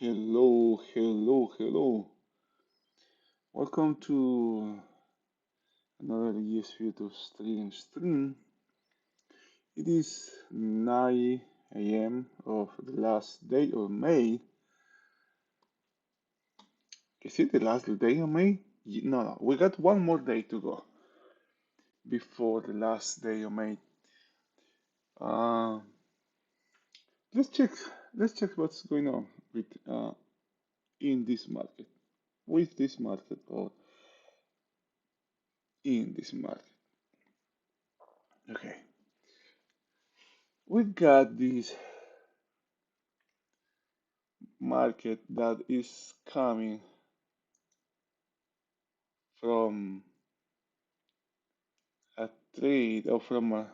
Hello, hello, hello. Welcome to another ESV to stream. It is 9 a.m. of the last day of May. Is it the last day of May? No, we got one more day to go before the last day of May. Uh, let's check. Let's check what's going on with in this market, with this market, or in this market. Okay, we got this market that is coming from a trade or from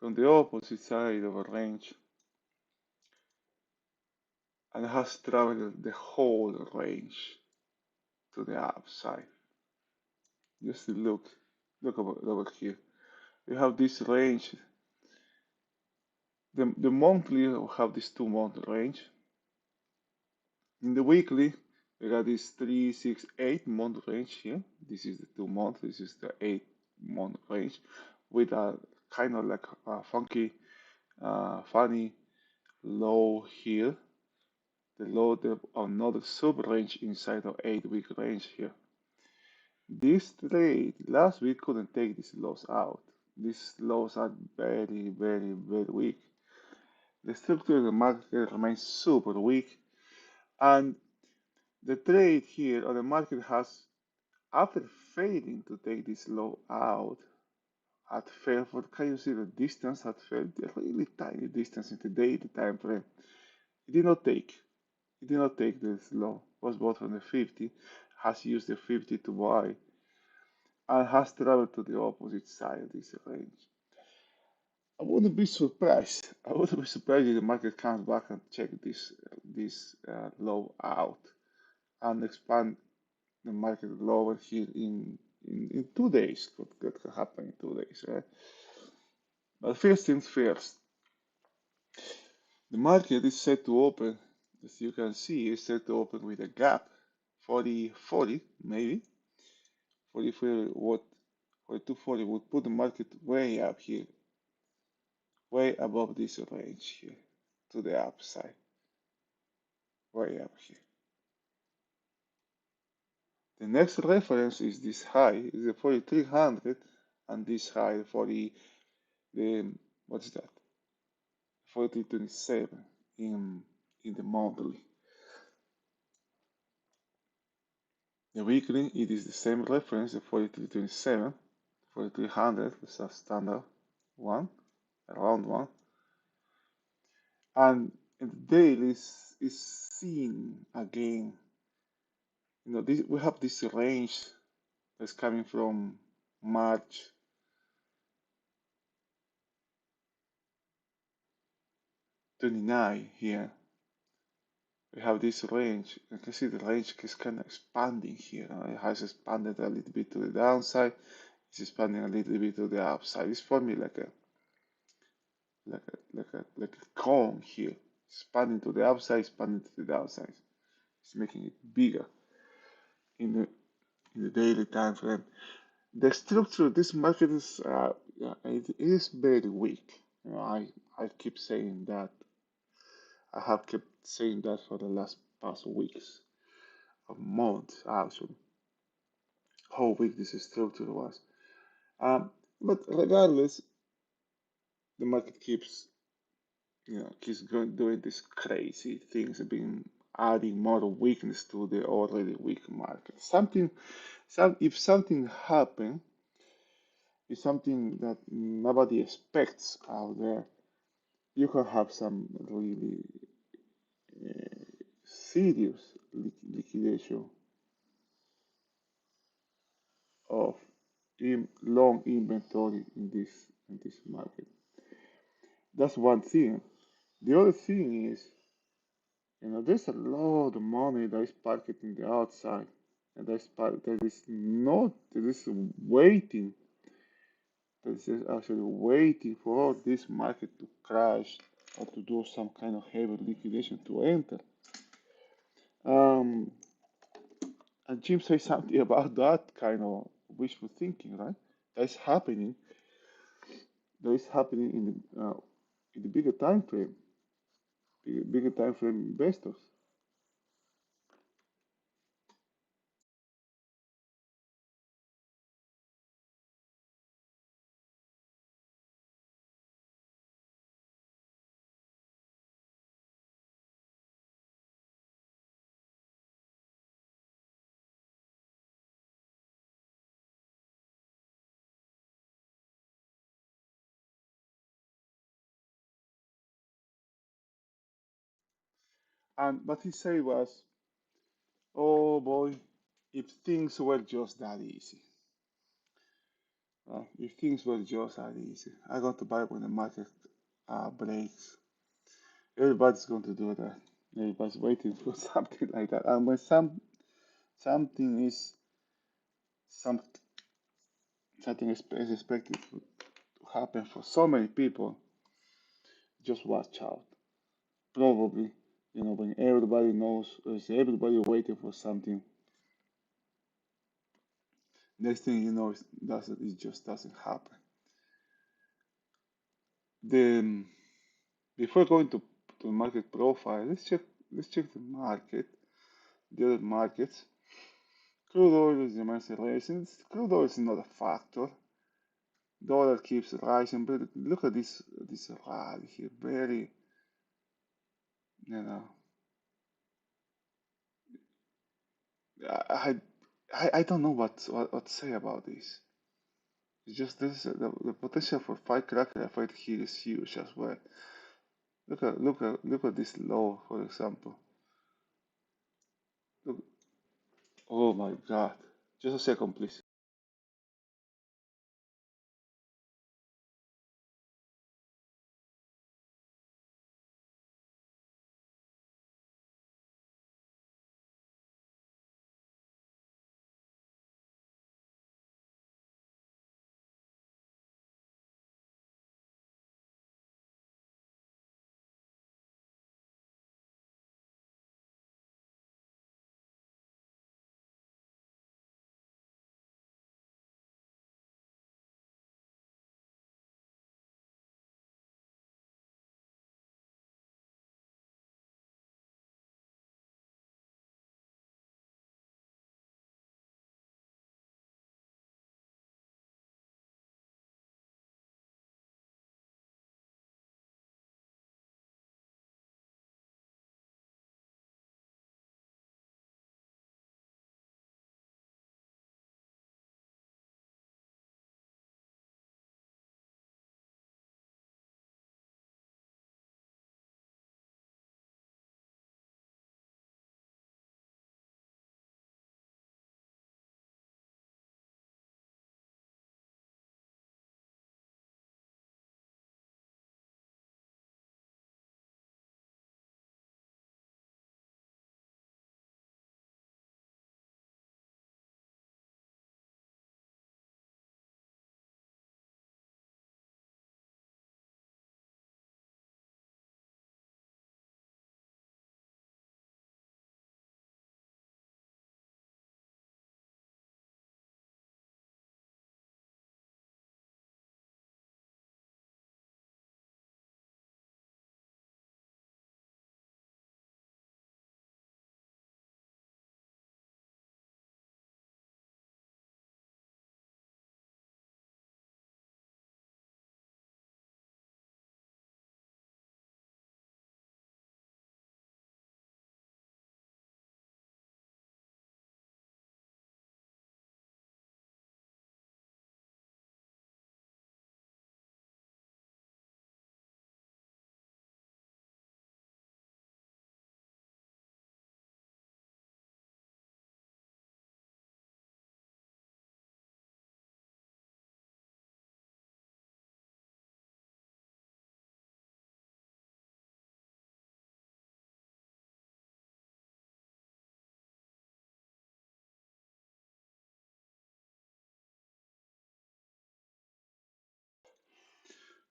the opposite side of a range and has traveled the whole range to the upside. Just look over here. We have this range. The monthly we have this 2 month range. In the weekly, we got this 3, 6, 8 month range here. This is the 2 month. This is the 8 month range with a kind of like a funky, funny low here. The low, another sub range inside of 8 week range here. This trade last week couldn't take these lows out. These lows are very, very, very weak. The structure of the market remains super weak, and the trade here or the market has, after failing to take this low out, had failed for, can you see the distance had failed, a really tiny distance in the daily time frame. It did not take. It did not take this low. Was bought from the 50, has used the 50 to buy, and has traveled to the opposite side of this range. I wouldn't be surprised. I wouldn't be surprised if the market comes back and check this low out and expand the market lower here in 2 days. What could happen in 2 days, right? But first things first, the market is set to open, as you can see, is set to open with a gap, 40, maybe. 44, what 4240 would put the market way up here, way above this range here, to the upside, way up here. The next reference is this high, is the 4300, and this high, the what's that? 4327 in the monthly. The weekly, it is the same reference, the 4327, 4300 is a standard one, a round one. And in the daily is seen again. We have this range that's coming from March 29 here. We have this range. You can see the range is kind of expanding here. It has expanded a little bit to the downside. It's expanding a little bit to the upside. It's forming like a cone here. Expanding to the upside, expanding to the downside. It's making it bigger in the daily time frame. The structure of this market is it is very weak. I keep saying that. I have kept saying that for the last past weeks, a month actually, how weak this structure was. But regardless, the market keeps doing these crazy things, being adding more weakness to the already weak market. If something happen, if something that nobody expects out there, you can have some really serious liquidation of long inventory in this market. That's one thing. The other thing is, there's a lot of money that is parked in the outside, and that is waiting, that is actually waiting for this market to crash or to do some kind of heavy liquidation to enter. Um, and Jim says something about that kind of wishful thinking, right? That's happening. That is happening in the bigger time frame, bigger time frame investors. And what he said was, "Oh boy, if things were just that easy, if things were just that easy, I got to buy when the market breaks. Everybody's going to do that. Everybody's waiting for something like that. And when something is some something is expected to happen for so many people, just watch out. Probably, when everybody knows, is everybody waiting for something. Next thing you know, it just doesn't happen. Then before going to market profile, let's check the market, the other markets. Crude oil is the rising. Crude oil is not a factor. Dollar keeps rising, but look at this rally here. Very, you know, I I don't know what to say about this. It's just this the potential for firecracker effect here is huge as well. Look at this low, for example. Look, oh my God! Just a second, please.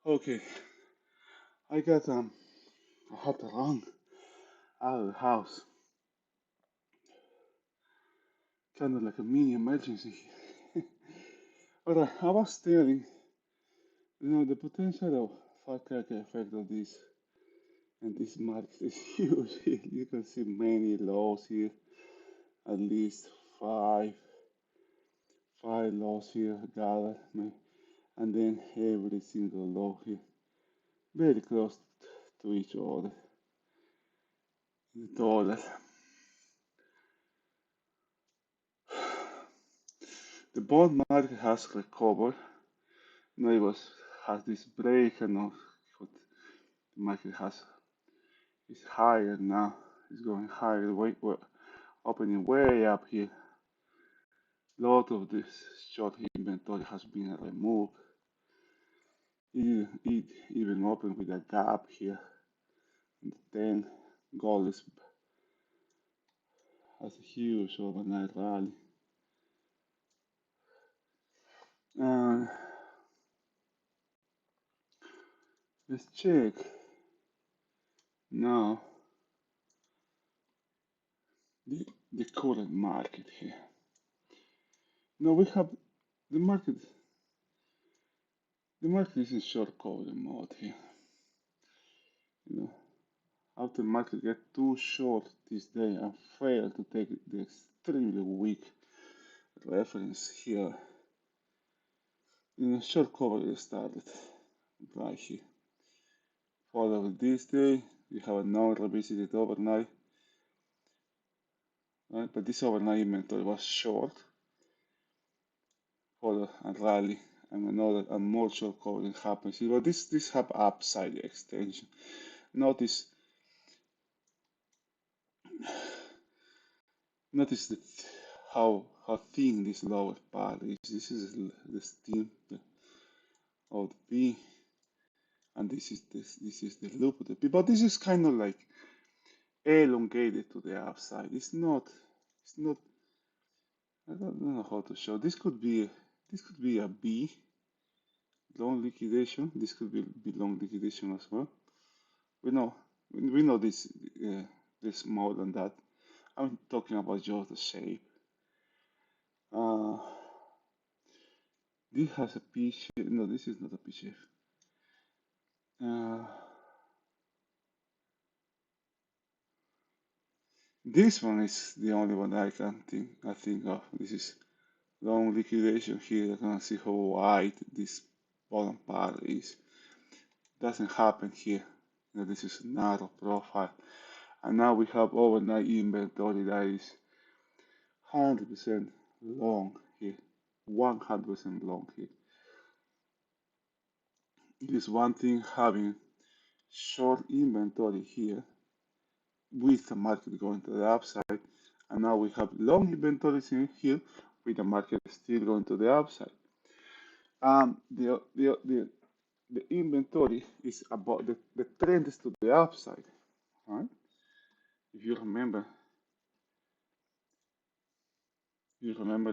Okay, I had to run out of the house. kind of like a mini emergency. Alright, I was telling, the potential of firecracker effect of this and this market is huge. You can see many lows here, at least five, five lows here gathered, and then every single low here, very close to each other. The dollar. The bond market has recovered. Now it has this break and now the market has is higher now. It's going higher, opening way up here. A lot of this short inventory has been removed. It even opened with a gap here. And then gold has a huge overnight rally. And let's check now the, the current market here. Now we have the market. The market is in short covering mode here. You know, after the market get too short this day and fail to take the extremely weak reference here, short cover started right here. Follow this day, we have a non-revisited overnight, right? But this overnight inventory was short, follow a rally, and another and more short covering happens here. But this have upside extension. Notice that how thin this lower part is. This is the stem of the P, and this is the loop of the P. But this is kind of like elongated to the upside. It's not. I don't know how to show. This could be a B long liquidation. This could be long liquidation as well. We know this more than that. I'm talking about just the shape. Uh, this has a P shape. No, this is not a P shape. Uh, this one is the only one I think of. This is long liquidation here. You can see how wide this bottom part is. Doesn't happen here. This is a narrow profile. And now we have overnight inventory that is 100% long here. 100% long here. It is one thing having short inventory here with the market going to the upside. And now we have long inventories in here with the market still going to the upside. The inventory is about the trend is to the upside. Right? If you remember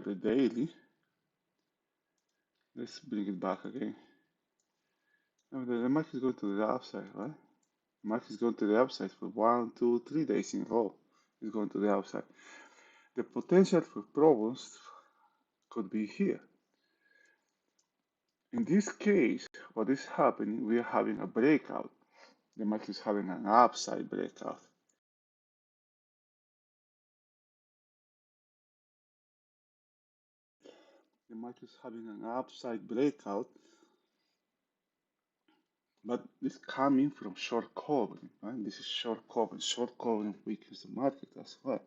the daily, let's bring it back again. Now the market is going to the upside, right? The market is going to the upside for 1, 2, 3 days in a row. It's going to the upside. The potential for problems could be here. In this case, what is happening, we are having a breakout. The market is having an upside breakout. The market is having an upside breakout, but it's coming from short covering, right? This is short covering. Short covering weakens the market as well.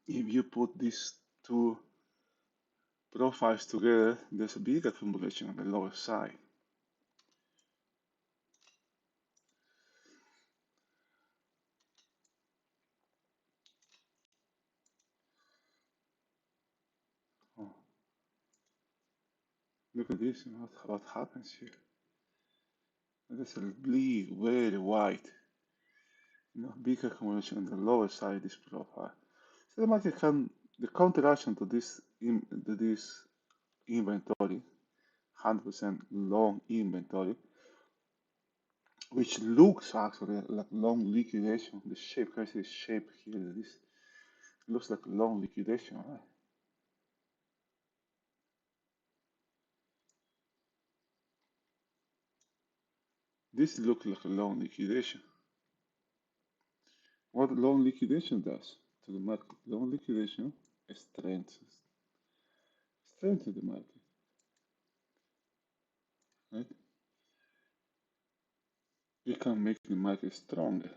If you put these two profiles together, there's a big accumulation on the lower side. Oh, look at this, what happens here. There's a bleed very wide, big accumulation on the lower side of this profile. So the market can, the counteraction to this inventory, 100% long inventory, which looks actually like long liquidation. The shape, can I see the shape here? Looks like a long liquidation, right? This looks like a long liquidation. What long liquidation does to the market? Long liquidation strengthens the market, right? You can make the market stronger.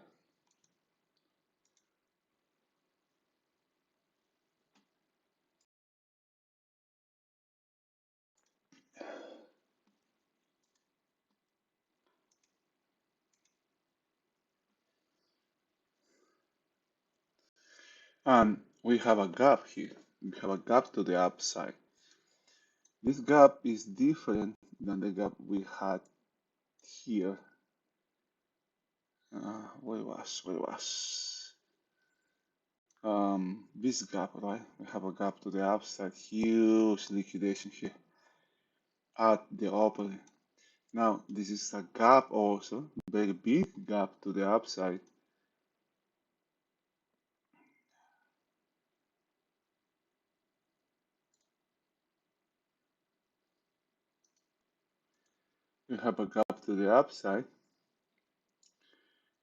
And we have a gap here. We have a gap to the upside. This gap is different than the gap we had here. Where was this gap, right? We have a gap to the upside, huge liquidation here at the opening. Now this is a gap also, very big gap to the upside. We have a gap to the upside,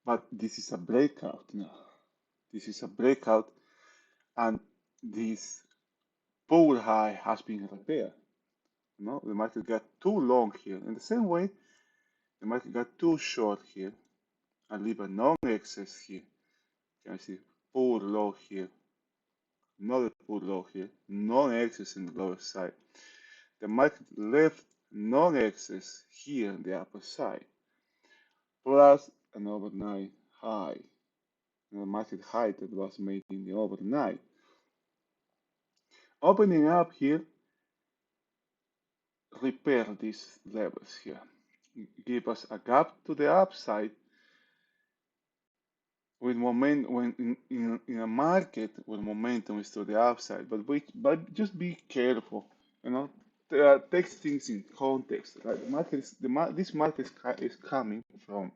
but this is a breakout now. This is a breakout, and this power high has been repaired. No, the market got too long here. In the same way, the market got too short here and leave a non-excess here. Can you see poor low here, another poor low here, non-excess in the lower side. The market left non-excess here on the upper side, plus an overnight high, the market high that was made in the overnight. Opening up here, repair these levels here, give us a gap to the upside with momentum when in a market where momentum is to the upside, but just be careful, you know. Take things in context. Right? This market is coming from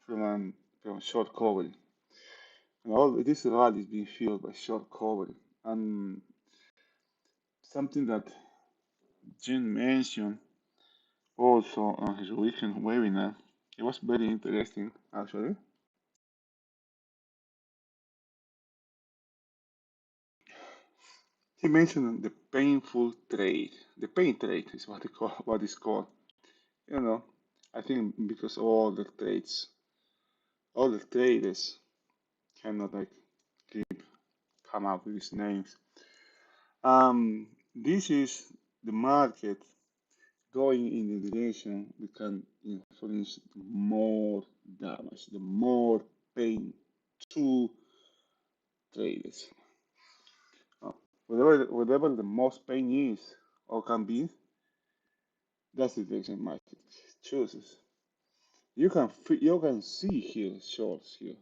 from short covering, and all this rally is being fueled by short covering. And something that Jim mentioned also on his weekend webinar, it was very interesting actually. He mentioned the painful trade. The pain trade is what is called. You know, I think because all the traders cannot like keep come up with these names. This is the market going in the direction we can influence more damage, the more pain to traders. Uh, whatever the most pain is or can be, that's the direction market chooses. You can see here shorts here.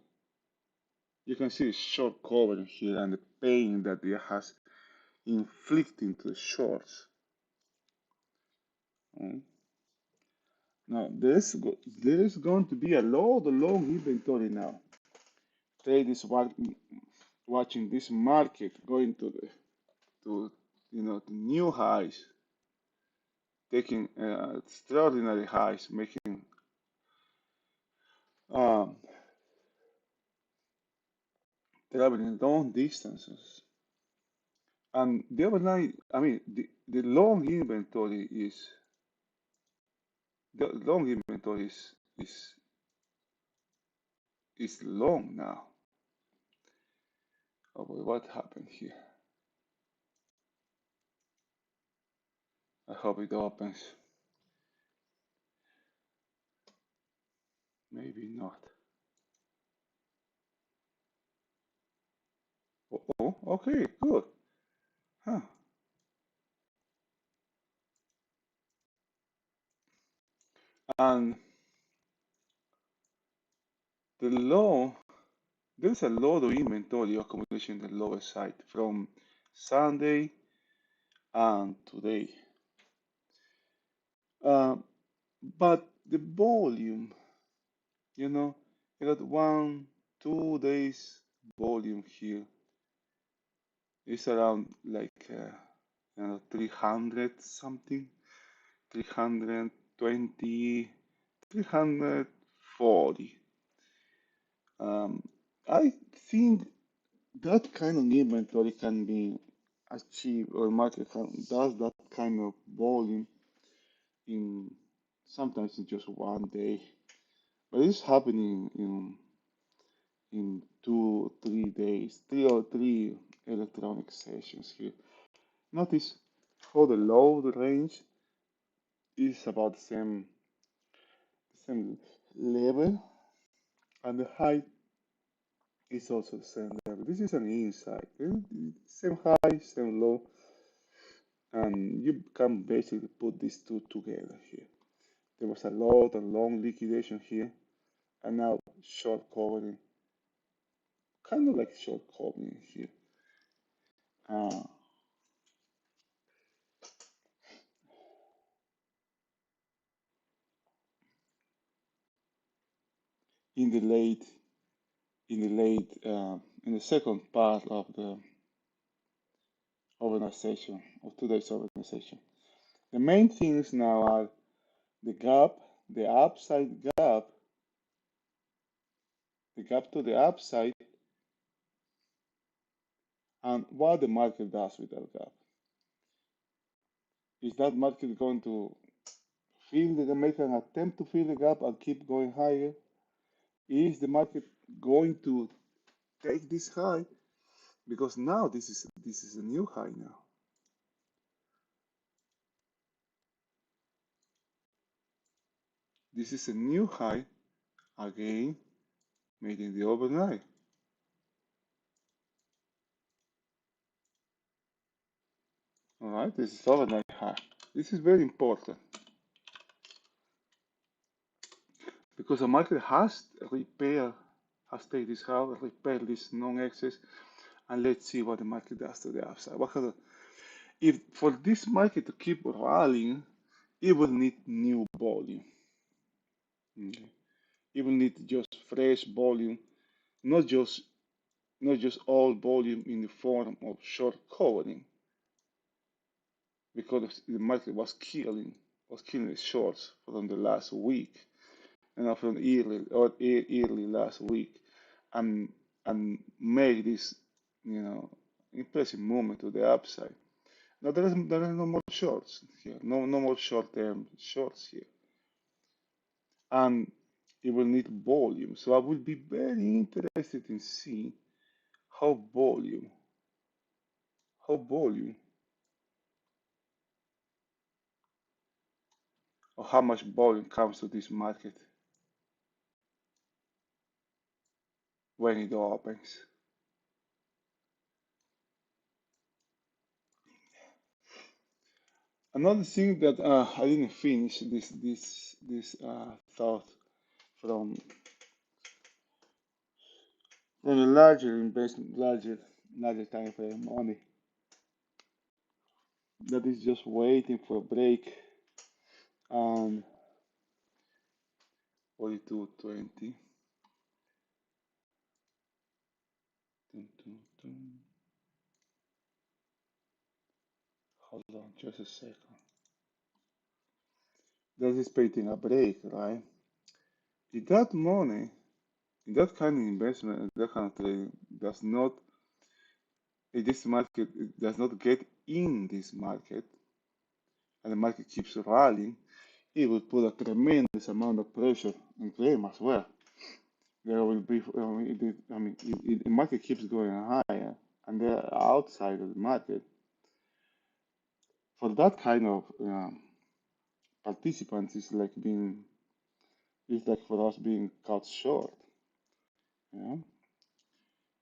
You can see short cover here and the pain that it has inflicting to the shorts. Mm. Now there's going to be a lot of long inventory now. Trade is watching this market going to to new highs, taking extraordinary highs, making um, traveling long distances. And the other night, I mean, the long inventory is long now. Oh boy, what happened here? I hope it opens. Maybe not. Oh, okay, good. Huh. And the low, there's a lot of inventory accumulation in the lower side from Sunday and today. Uh, but the volume, you know, you got 1, 2 days volume here. It's around like 300 something, 320, 340. Um, I think that kind of inventory can be achieved, or market does that kind of volume in sometimes in just one day, but it's happening in 2 3 days, 3 or 3 electronic sessions here. Notice how the load range is about the same level, and the height is also the same level. This is an inside, same high, same low, and you can basically put these two together here. There was a lot and long liquidation here, and now short covering, kind of like short covering here. Uh, in the late, in the second part of the organization, of today's organization. The main things now are the gap, the upside gap, the gap to the upside, and what the market does with that gap. Is that market going to make an attempt to fill the gap and keep going higher? Is the market going to take this high? Because now this is a new high now. This is a new high again made in the overnight. All right, this is overnight high. This is very important because the market has taken this high, repair this non-excess, and let's see what the market does to the upside. If for this market to keep rallying, it will need new volume. Okay? It will need just fresh volume, not just all volume in the form of short covering, because the market was killing the shorts from the last week and from early last week, and make this impressive movement to the upside. Now there are no more shorts here, no more short-term shorts here, and it will need volume. So I will be very interested in seeing how volume, how volume, or how much volume comes to this market when it opens. Another thing that I didn't finish this thought from a larger investment, larger time frame money that is just waiting for a break on 42.20. Dun, dun, dun. Hold on just a second. That is waiting a break, right? If that money, if that kind of investment, that kind of trading if this market does not get in this market, and the market keeps rallying, it will put a tremendous amount of pressure on them as well. There will be, if the market keeps going higher and they're outside of the market, for that kind of participants, it's like for us being cut short. You know,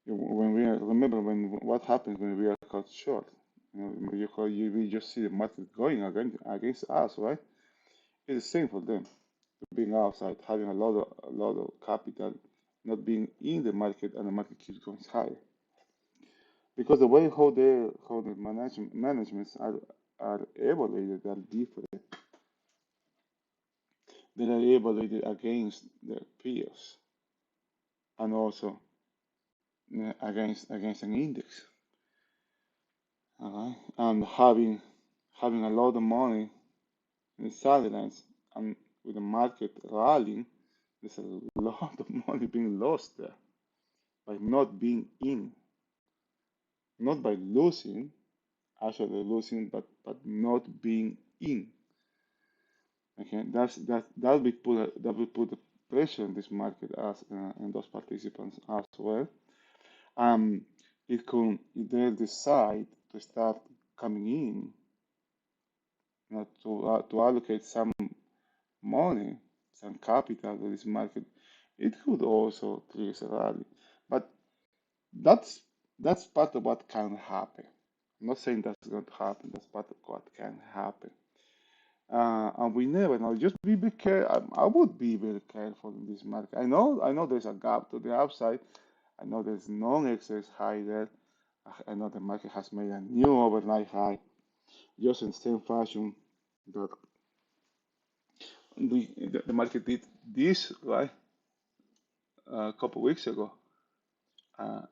when we remember when what happens when we are cut short. We just see the market going against us, right? It's the same for them, being outside, having a lot of capital, not being in the market, and the market keeps going higher. Because the way how the managements are evaluated are different. They are evaluated against their peers and also against an index. and having a lot of money in the sidelines, and with the market rallying, there's a lot of money being lost there by not being in, not by losing, actually losing, but not being in. Okay, that will put the pressure on this market as and those participants as well. Um, if they decide to start coming in, to allocate some money, some capital to this market, it could also trigger a rally. But that's that's part of what can happen. I'm not saying that's going to happen. That's part of what can happen. And we never know. Just be careful. I would be very careful in this market. I know there's a gap to the upside. I know there's non-excess high there. I know the market has made a new overnight high, just in the same fashion that the market did this right a couple weeks ago. Uh,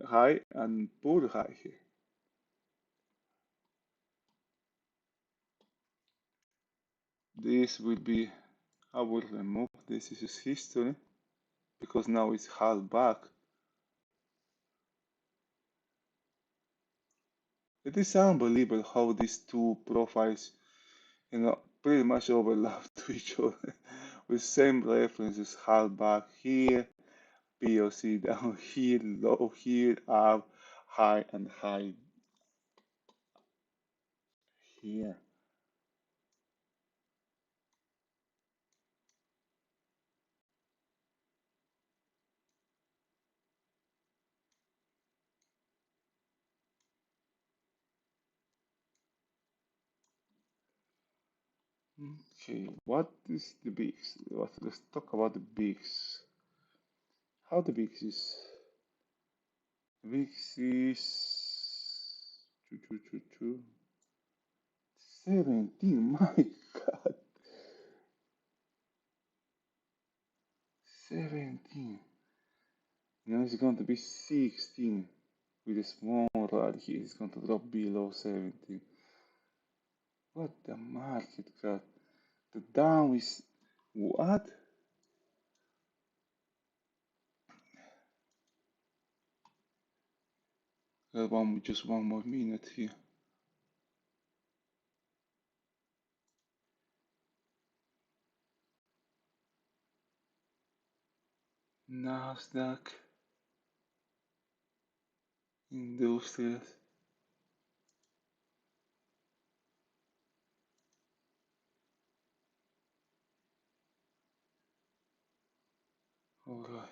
High and poor high here. This will be, I will remove this is history because now it's held back. It is unbelievable how these two profiles, pretty much overlap to each other with same references, held back here, POC down here, low here, up, high and high here. Okay, what is the bigs? Let's talk about the bigs. How the bigs is? The bigs is choo, choo, choo, choo. 17. My God, 17. Now it's going to be 16 with a small rally here. It's going to drop below 17. What the market got? The down is what? Got just one more minute here. Nasdaq Industrials. All right.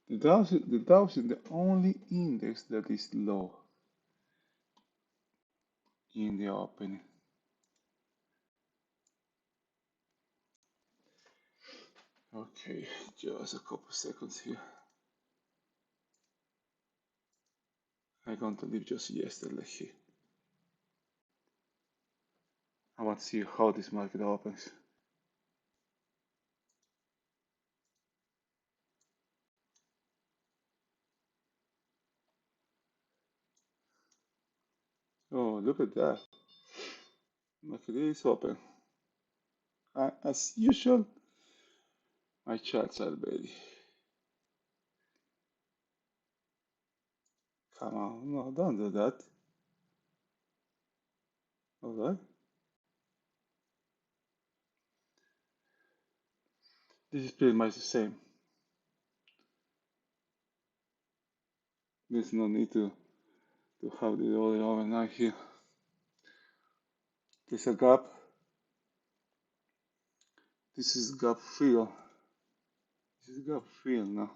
The Dow is the only index that is low in the opening. Okay, just a couple seconds here. I'm going to leave just yesterday here. I want to see how this market opens. Oh, look at that. Market is open. As usual, my charts are ready. Come on, no, don't do that. All right. This is pretty much the same. There's no need to have the other overnight here. There's a gap. This is gap fill. This is gap fill now.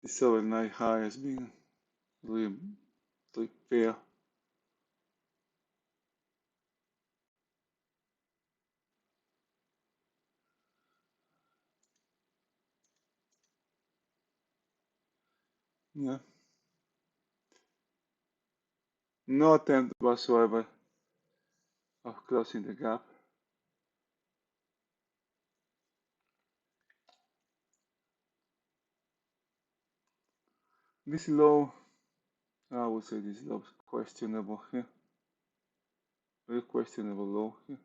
This overnight high has been really, really fair. Yeah. No attempt whatsoever of closing the gap. This low, I would say this low is questionable here. Very questionable low here.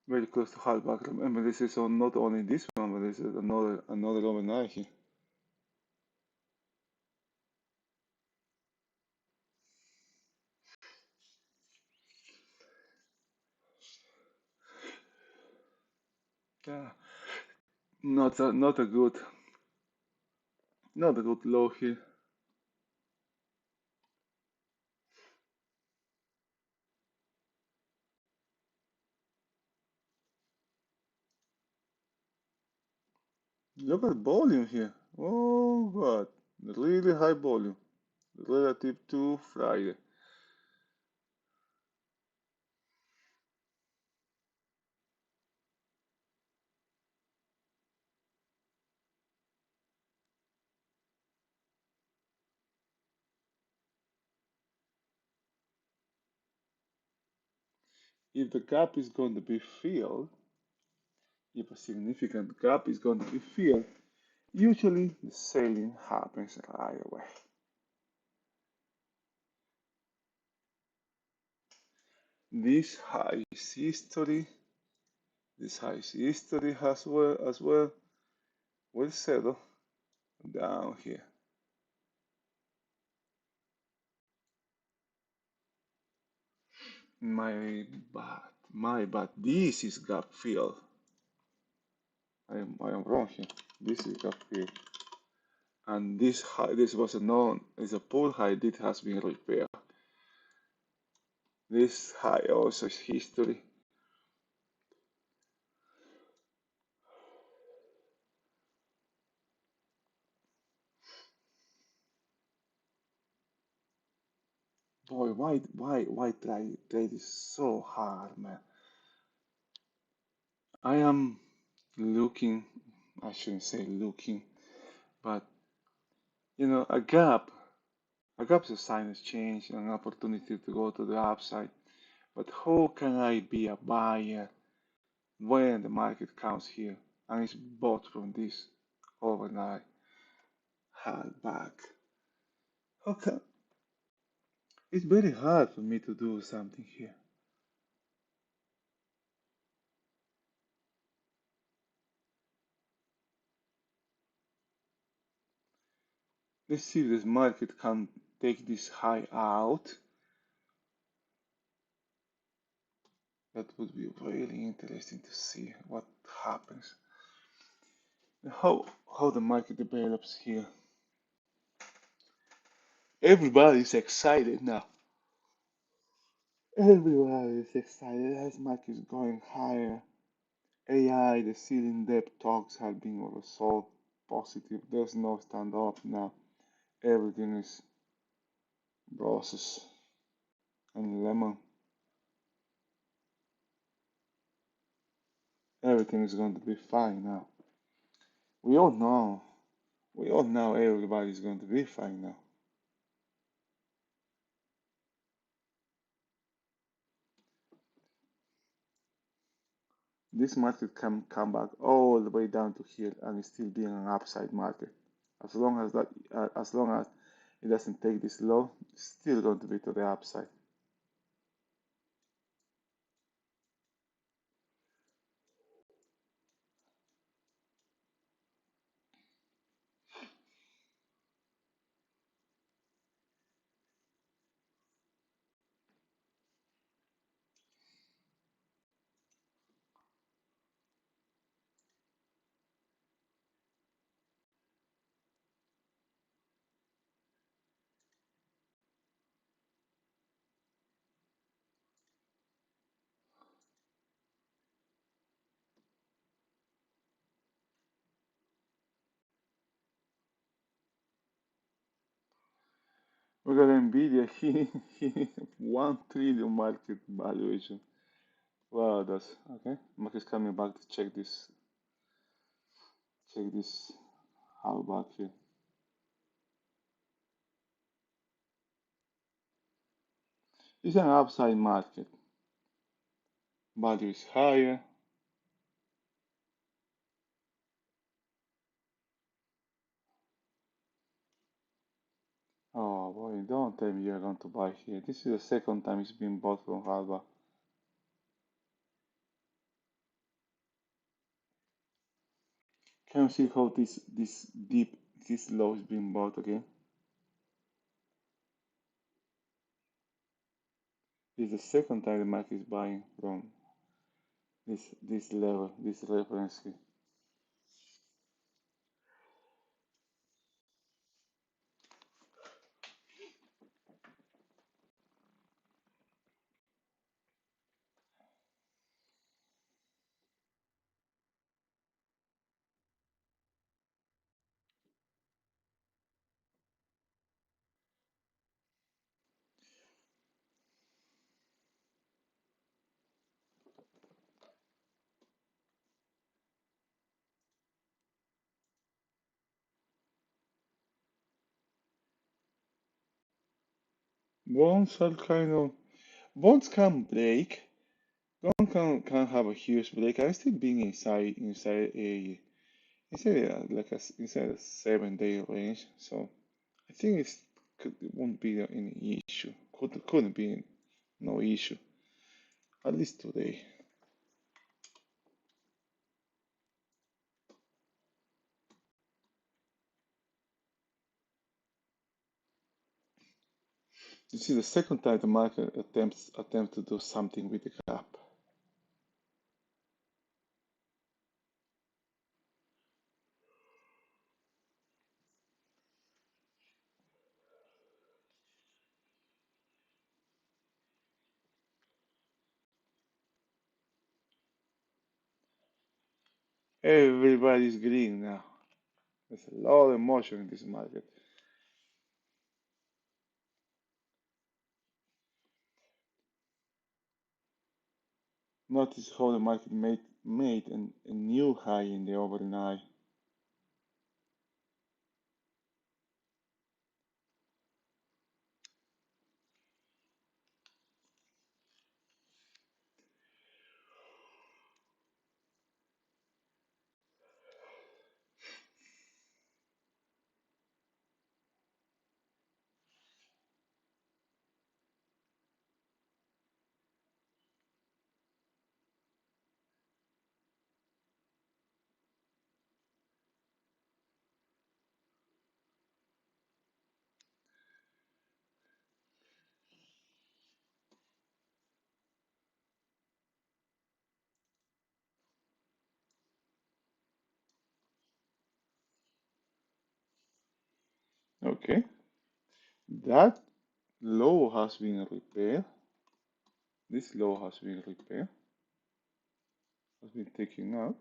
Very close to hard back. Remember, this is not only this one, but this is another overnight here. Yeah, not a good low here. Look at volume here. Oh God, really high volume relative to Friday. If the gap is going to be filled, if a significant gap is going to be filled, usually the selling happens right away. This high history, this high history as well will settle down here. My bad. This is gap fill. I am wrong here. This is gap fill. And this high, this was a known is a poor high. It has been repaired. This high also is history. Boy, why trade is so hard, man. I am looking. I shouldn't say looking, but a gap is a sign of change, an opportunity to go to the upside. But how can I be a buyer when the market comes here and it's bought from this overnight hard back? How can It's very hard for me to do something here. Let's see if this market can take this high out. That would be really interesting to see what happens. How the market develops here. Everybody's excited now. Everybody is excited as market is going higher. AI, the ceiling depth talks have been resolved positive. There's no stand up now. Everything is roses and lemon. Everything is going to be fine now. We all know. We all know everybody's going to be fine now. This market can come back all the way down to here and still be an upside market. As long as it doesn't take this low, it's still going to be to the upside. We got Nvidia hitting 1 trillion market valuation. Wow, that's okay. Market's coming back to check this. Check this out back here. It's an upside market. Value is higher. Oh boy, don't tell me you're going to buy here. This is the second time it's been bought from Halva. Can you see how this deep, this low is being bought again? It's the second time the market is buying from this level, this reference here. Bonds are kind of bonds can break. Bond can have a huge break. I'm still being inside a inside a 7 day range. So I think it won't be any issue. Couldn't be no issue. At least today. This is the second time the market attempt to do something with the gap. Everybody's green now. There's a lot of emotion in this market. Notice how the market made a new high in the overnight. Okay, that low has been repaired. This low has been repaired, has been taken out.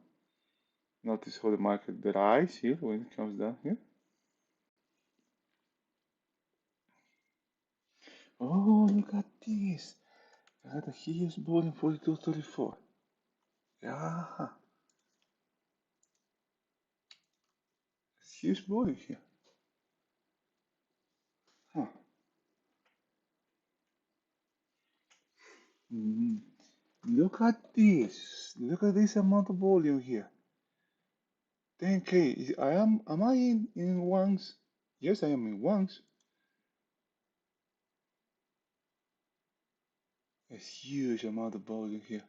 Notice how the market dries here when it comes down here. Oh, look at this. I had a huge ball in 42.34. Yeah, it's huge ball in here. Huh. Mm. Look at this. Look at this amount of volume here. 10K. Am I in ones? Yes, I am in ones. A huge amount of volume here.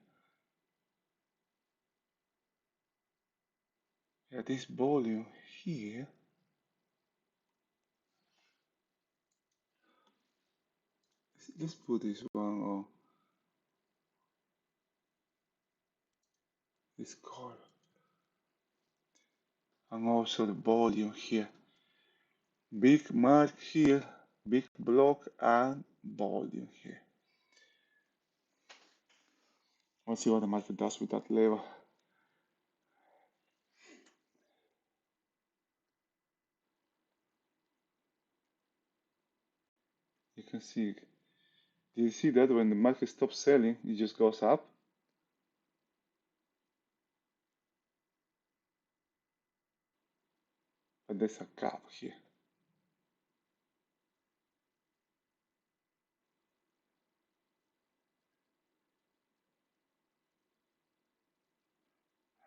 Yeah, this volume here. Let's put this one on this color. And also the volume here. Big mark here, big block and volume here. Let's see what the market does with that level. You can see, do you see that when the market stops selling, it just goes up? . and there's a gap here.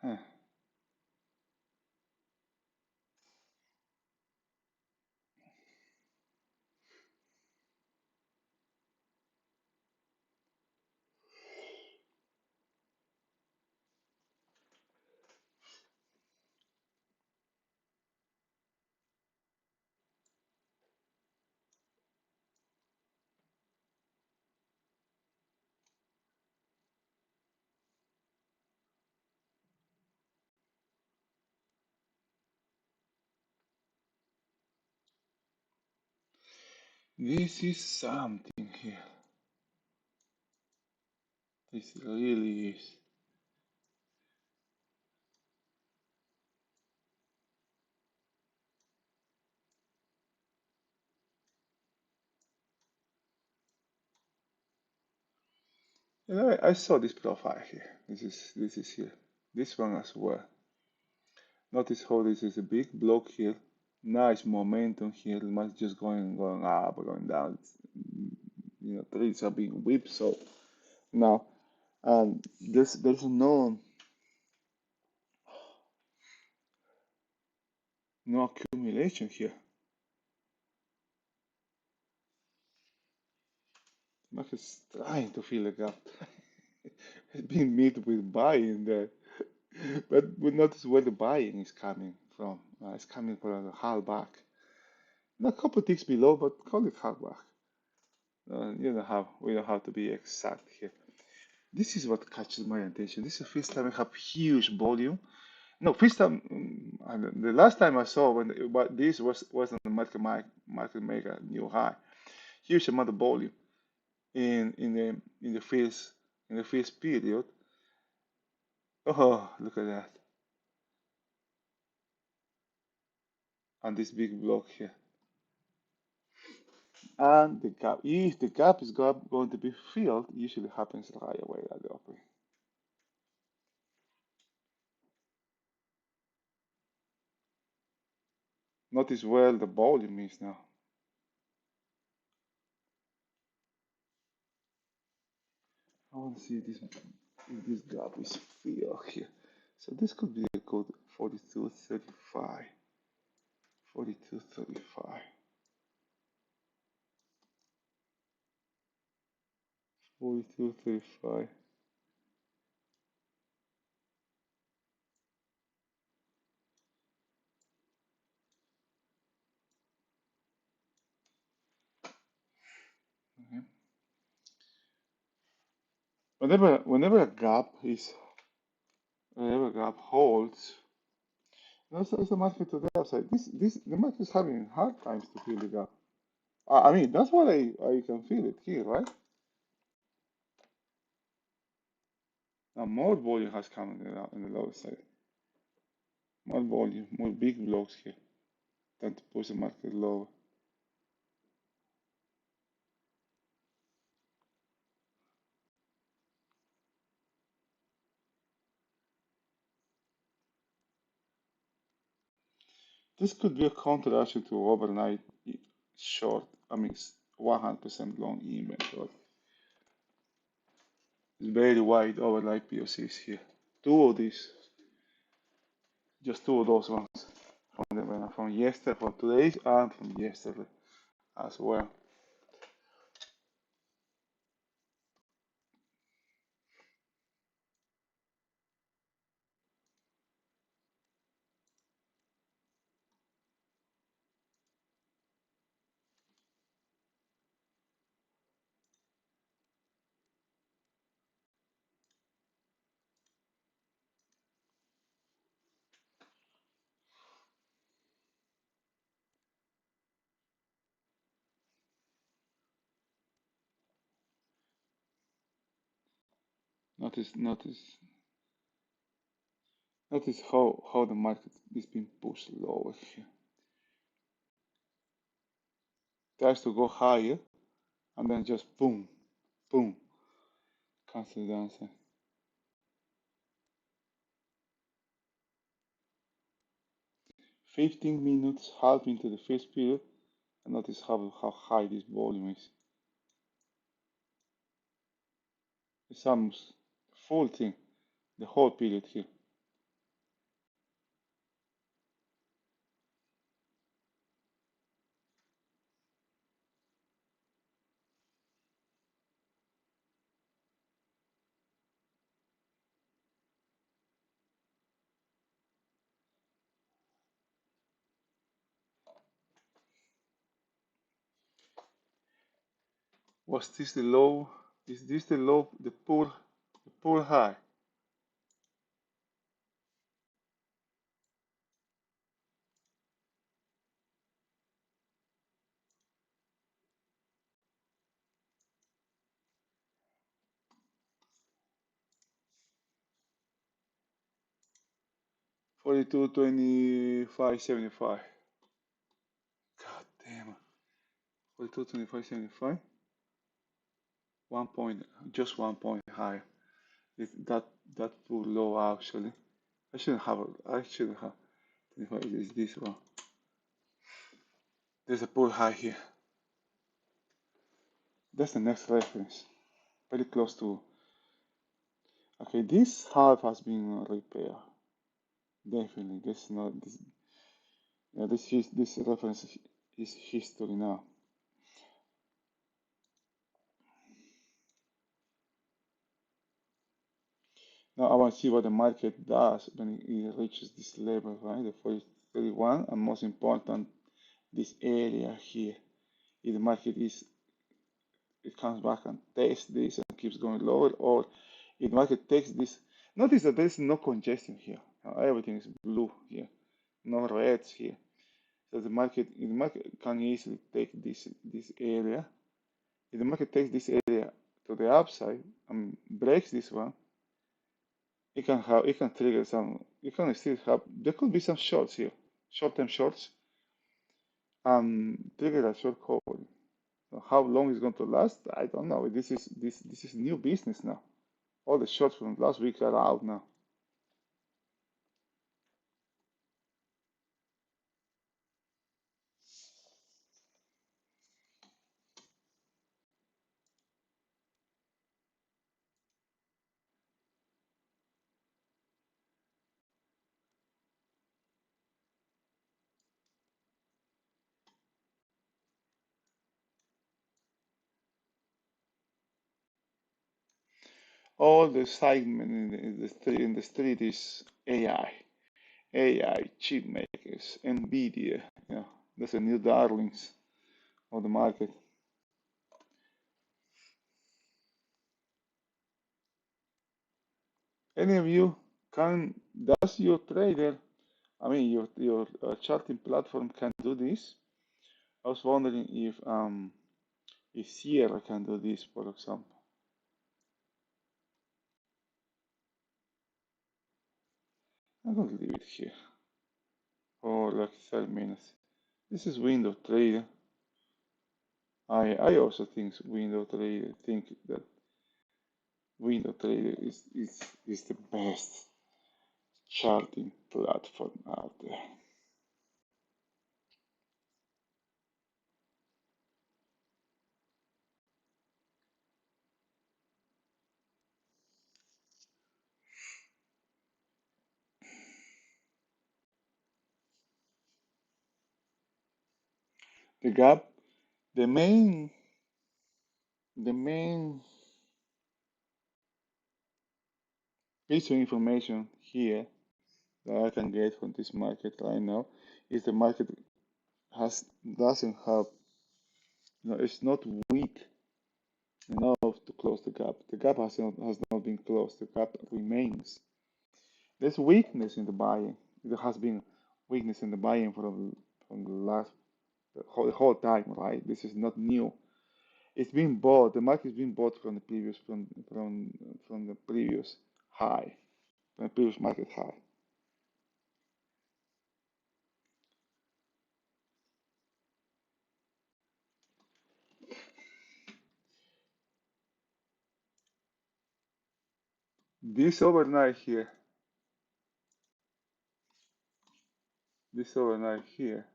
Huh. This is something here. This really is. You know, I saw this profile here. This is here. This one as well. Notice how this is a big block here. Nice momentum here. It must just going up, going down. Trades are being whipped. So now, there's no accumulation here. Market's trying to fill a gap. It's being met with buying there. But we notice where the buying is coming from. It's coming from a half back. Not a couple ticks below, but call it half back. We don't have to be exact here. This is what catches my attention. This is the first time I have huge volume. No, first time. The last time I saw but this was on the market mega new high. Huge amount of volume in the first period. Oh, look at that! And this big block here. And the gap, if the gap is going to be filled, usually happens right away at the opening. Notice where the volume is now. I want to see if this gap is filled here. So this could be a good 42.35. 42.35. 42.35. Okay. Whenever a gap holds, it's a market to the upside. The market is having hard times to fill the gap. I mean, that's what I can feel it here, right? Now more volume has come in the lower side. More volume, more big blocks here than to push the market lower. This could be a counteraction to overnight short. I mean, 100% long inventory. It's very wide overnight POCs here. Two of these, just two of those ones from yesterday, from today, and from yesterday as well. Notice, notice, notice how the market is being pushed lower here. Tries to go higher and then just boom, boom, cancel the downside. 15 minutes, half into the first period, and notice how high this volume is. It's almost full thing, the whole period here. Was this the low? Is this the low, the poor high? 42, 25, 75. God damn it. 42, 25, 75. 1 point, just 1 point higher. That too low actually. I shouldn't have. 25 is this one. There's a pull high here. That's the next reference. Very close to. Okay, this half has been repaired. Definitely, this not this. Yeah, this reference is history now. Now I want to see what the market does when it reaches this level, right? The 31, and most important, this area here. If the market it comes back and tests this and keeps going lower, or if the market takes this. Notice that there's no congestion here. Everything is blue here, no reds here. So the market can easily take this area. If the market takes this area to the upside and breaks this one, it can trigger some. You can still have there could be some shorts here, short-term shorts, trigger a short call. How long it's going to last, I don't know. This is new business now. All the shorts from last week are out now. All the excitement in the street is AI chip makers, Nvidia. Yeah, that's the new darlings of the market. Any of you can does your trader? I mean, your charting platform can do this. I was wondering if Sierra can do this, for example. I'm going to leave it here for like 30 minutes. This is window trader. I also think that window trader is the best charting platform out there. The gap, the main the main piece of information here that I can get from this market right now is the market has doesn't have it's not weak enough to close the gap. The gap has not been closed. The gap remains. There's weakness in the buying. There has been weakness in the buying from the whole time, right? This is not new. It's been bought. The market is being bought from the previous from the previous high, from the previous market high. This overnight here, this overnight here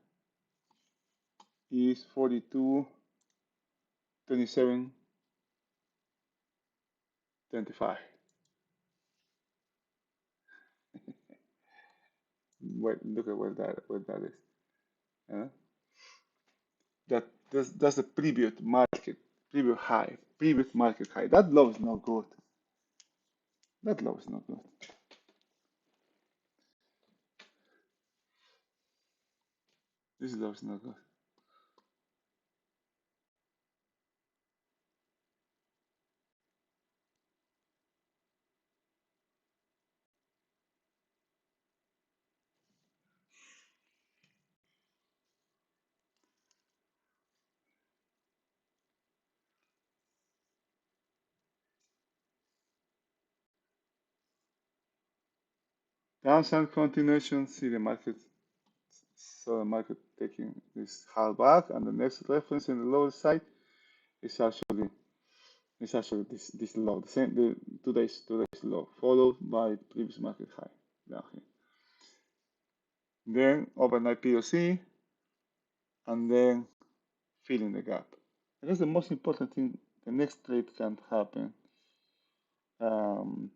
is 42.27.25. Wait, look at what that is. Uh, that's the previous high, previous market high. That low is not good. That low is not good. This low is not good. Downside continuation. See the market. So the market taking this half back, and the next reference in the lower side is actually this low, the same today's low, followed by previous market high down here. Then overnight POC, and then filling the gap. And that's the most important thing. The next trade can happen um,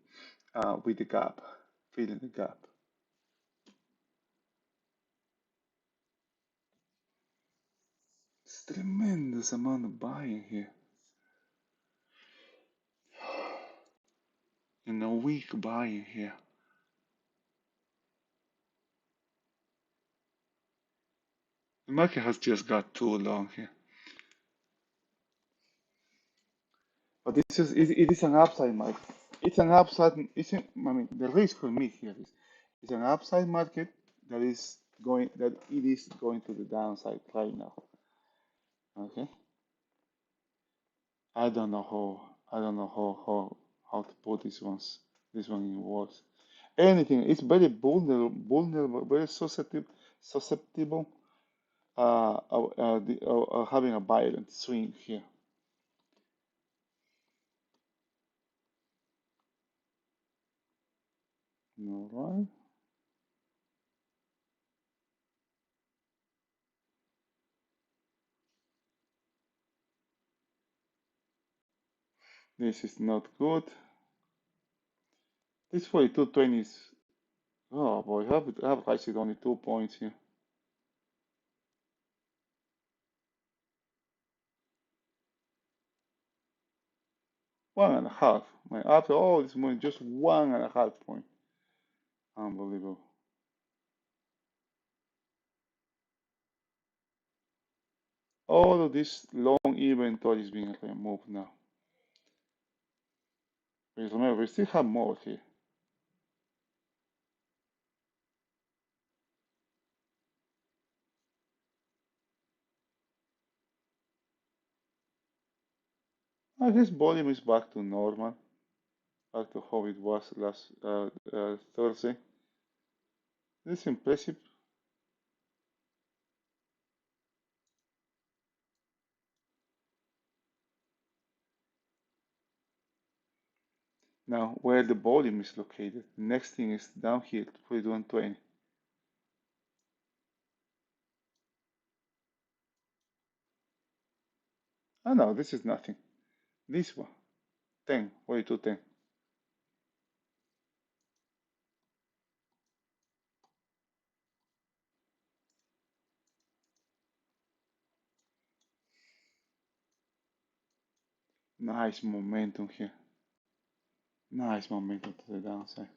with the gap, filling the gap. It's tremendous amount of buying here in a week buying here. The market has just got too long here. But it is an upside market. It's an upside. I mean, the risk for me here is it's an upside market that it is going to the downside right now. Okay, I don't know how to put this one in words. Anything. It's very vulnerable, very susceptible. Having a violent swing here. All right. This is not good. This 42.20 is. Oh boy, have actually only 2 points here. 1.5. Man, after all this money, just 1.5 point. Unbelievable. All of this long inventory is being removed now. Because remember, we still have more here. I guess volume is back to normal, back to how it was last Thursday. This is impressive. Now, where the volume is located, the next thing is down here, 41.20. Oh no, this is nothing. This one, 10, 42.10. Nice momentum here. Nice momentum to the downside.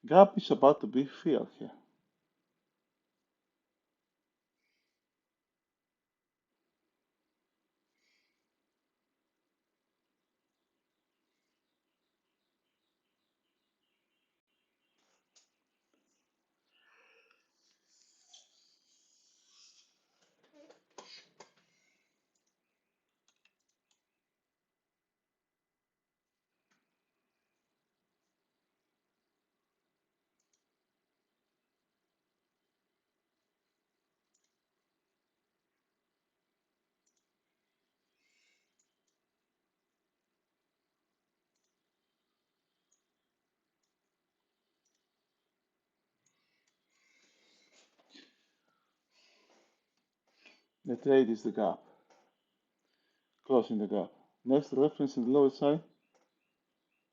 Gap is about to be filled here. The trade is the gap, closing the gap. Next reference in the lower side,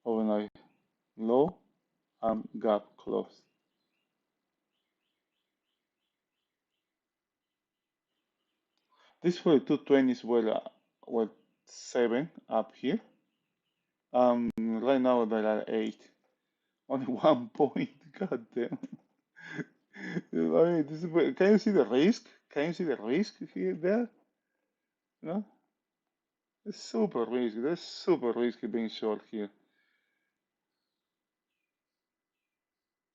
overnight low and gap close. This 4220s were 7 up here. Right now they are 8. Only 1 point. God damn. I mean, can you see the risk? Can you see the risk here there? No? It's super risky. That's super risky being short here.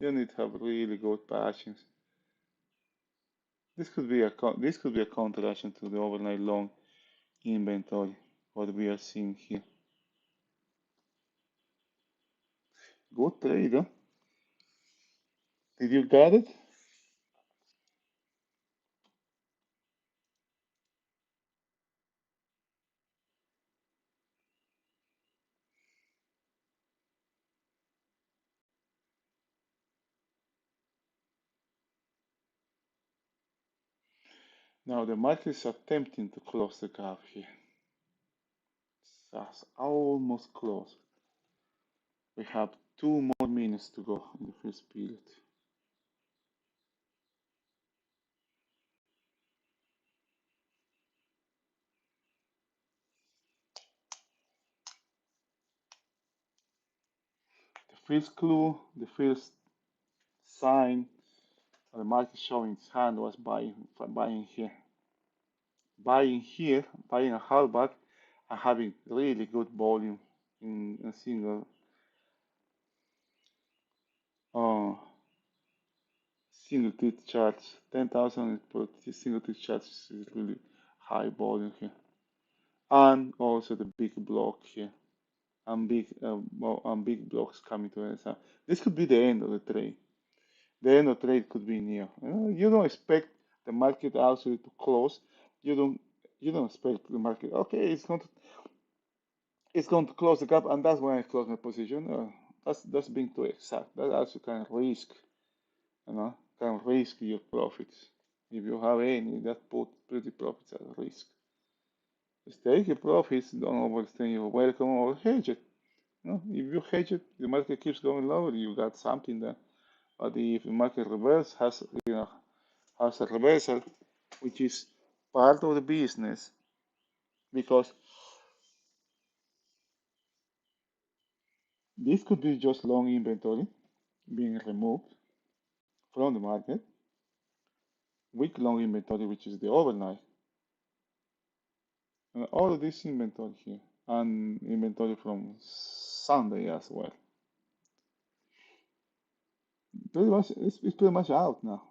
You need to have really good patience. This could be a counteraction to the overnight long inventory. What we are seeing here. Good trade, huh? Did you get it? Now the market is attempting to close the gap here. That's almost close. We have 2 more minutes to go in the first period. The first clue, the first sign of the market showing its hand was buying here. Buying here, buying a hardback, and having really good volume in a uh, single teeth charts. 10,000 per single teeth charts is really high volume here. And also the big block here. And big blocks coming to us. This could be the end of the trade. The end of trade could be near. You don't expect the market actually to close. You don't you don't expect the market. Okay, it's going to close the gap, and that's when I close my position. That's being too exact. That also can risk, can risk your profits. If you have any, that put pretty profits at risk. Just take your profits, don't overstay your welcome or hedge it. If you hedge it, the market keeps going lower, you got something there. But if the market reverse has a reversal, which is part of the business, because this could be just long inventory being removed from the market, week long inventory, which is the overnight, and all of this inventory here, and inventory from Sunday as well. Pretty much, it's pretty much out now.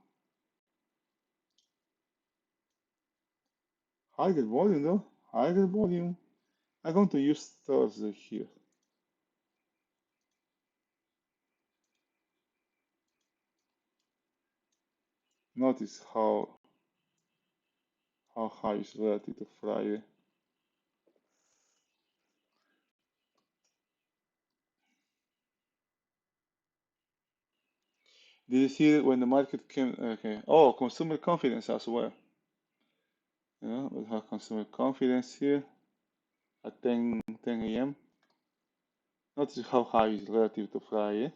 Higher volume though, higher volume. I'm going to use Thursday here. Notice how high is relative to Friday. Did you see it when the market came? Okay. Oh, consumer confidence as well. We have consumer confidence here at 10 a.m. Notice how high is relative to Friday.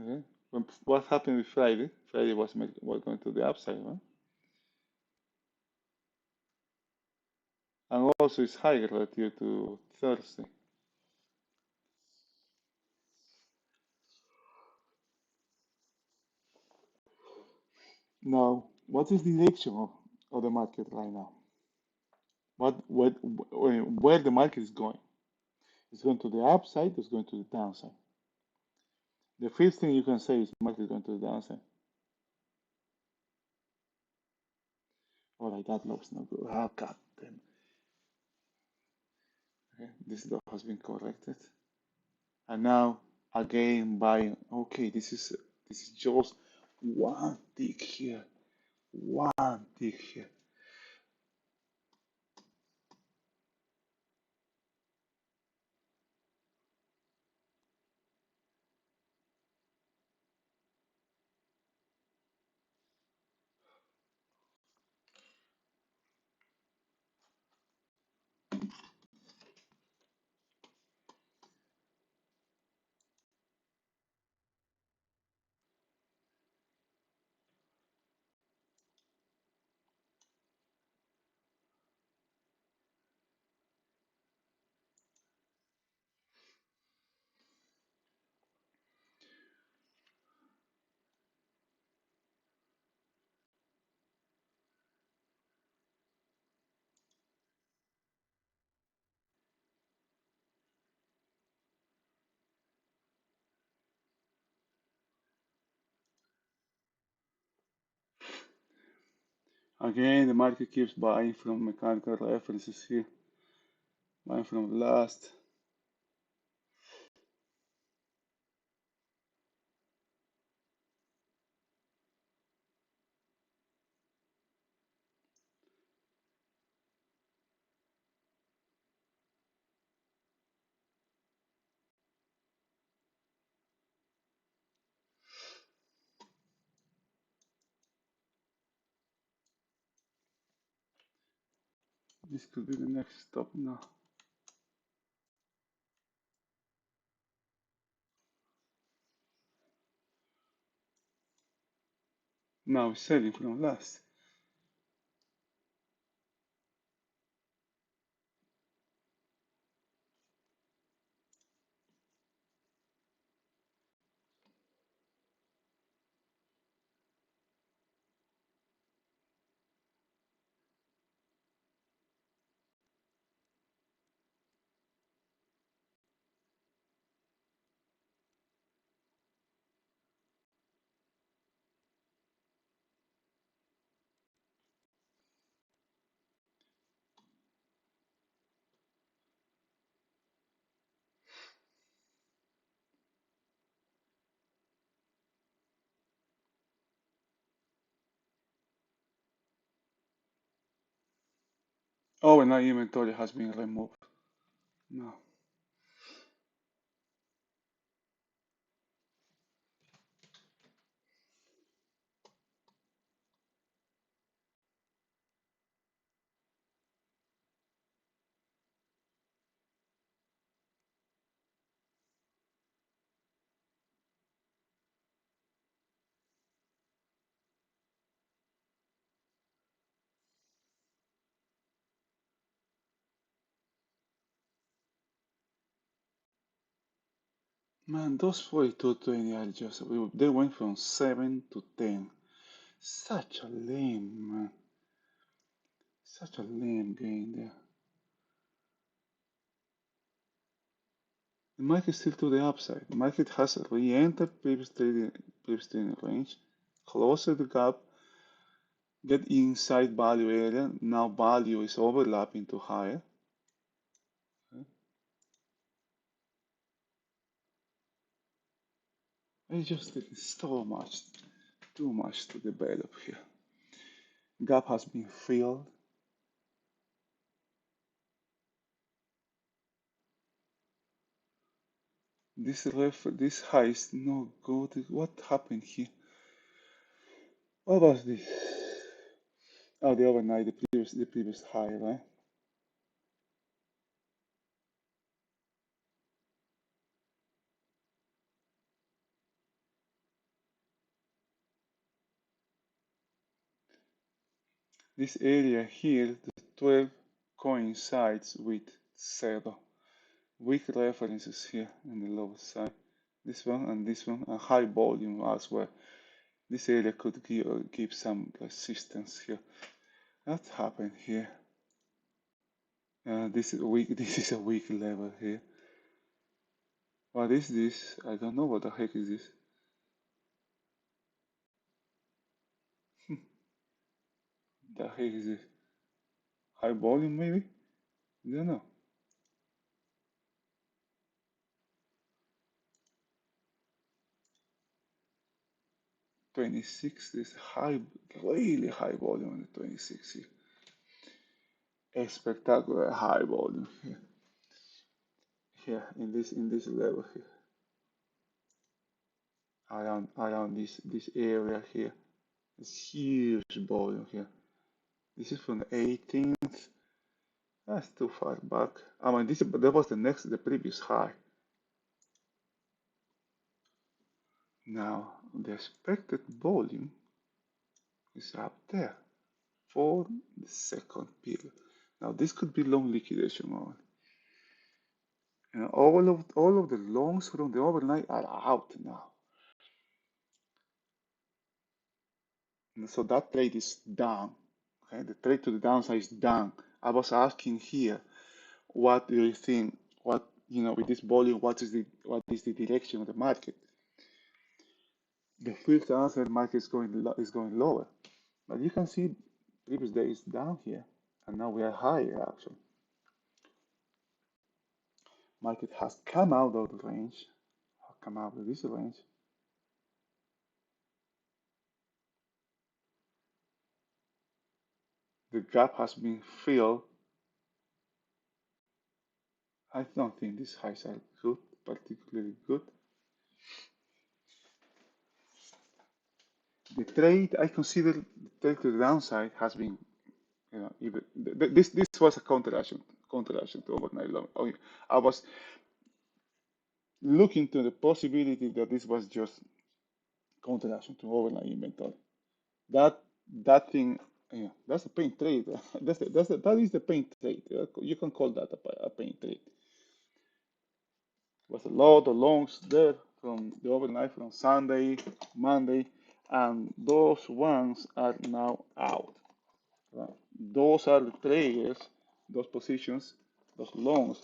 Okay. What happened with Friday? Friday was going to the upside, right? And also it's higher relative to Thursday. Now, what is the direction of the market right now? Where the market is going? It's going to the upside, it's going to the downside. The first thing you can say is the market is going to the downside. All right, that looks no good. Oh, God damn. Okay, this dot has been corrected. And now again buying. Okay, this is just one tick here. One tick here. Again, the market keeps buying from mechanical references here, buying from the last. This could be the next stop now. Now it's selling from last. Oh, and now inventory has been removed. No. Man, those 42.20 are just, they went from 7 to 10. Such a lame, man. Such a lame game there. The market is still to the upside. The market has re-entered previous trading range, closer the gap, get inside value area. Now value is overlapping to higher. It's just taking so much, too much to develop here. Gap has been filled. This high is no good. What happened here? What was this? Oh, the overnight, the previous high, right? This area here, the 12 coincides with 0. Weak references here on the lower side. This one and this one, and high volume as well. This area could give some resistance here. What happened here? This is weak. This is a weak level here. What is this? I don't know what the heck is this. The heck is this? High volume maybe? I don't know. 26 is high, really high volume on the 26 here. A spectacular high volume here. Here in this level here. Around this area here. It's huge volume here. This is from the 18th. That's too far back. I mean, that was the previous high. Now, the expected volume is up there for the second period. Now, this could be long liquidation moment. And all of the longs from the overnight are out now. And so that trade is down. Okay, the trade to the downside is down. I was asking here, what do you think? What with this volume, what is the direction of the market? The first answer, market is going lower, but you can see Previous day is down here, and now we are higher actually. Market has come out of the range, come out of this range. The gap has been filled. I don't think these highs are good, particularly good. The trade, I consider the trade to the downside has been, even this was a counter action to overnight long. I was looking to the possibility that this was just counter action to overnight inventory. That that thing, that's a pain trade. That is the pain trade. You can call that a pain trade. Was a lot of longs there from the overnight from Sunday, Monday, and those ones are now out. Right? Those are the traders, those positions, those longs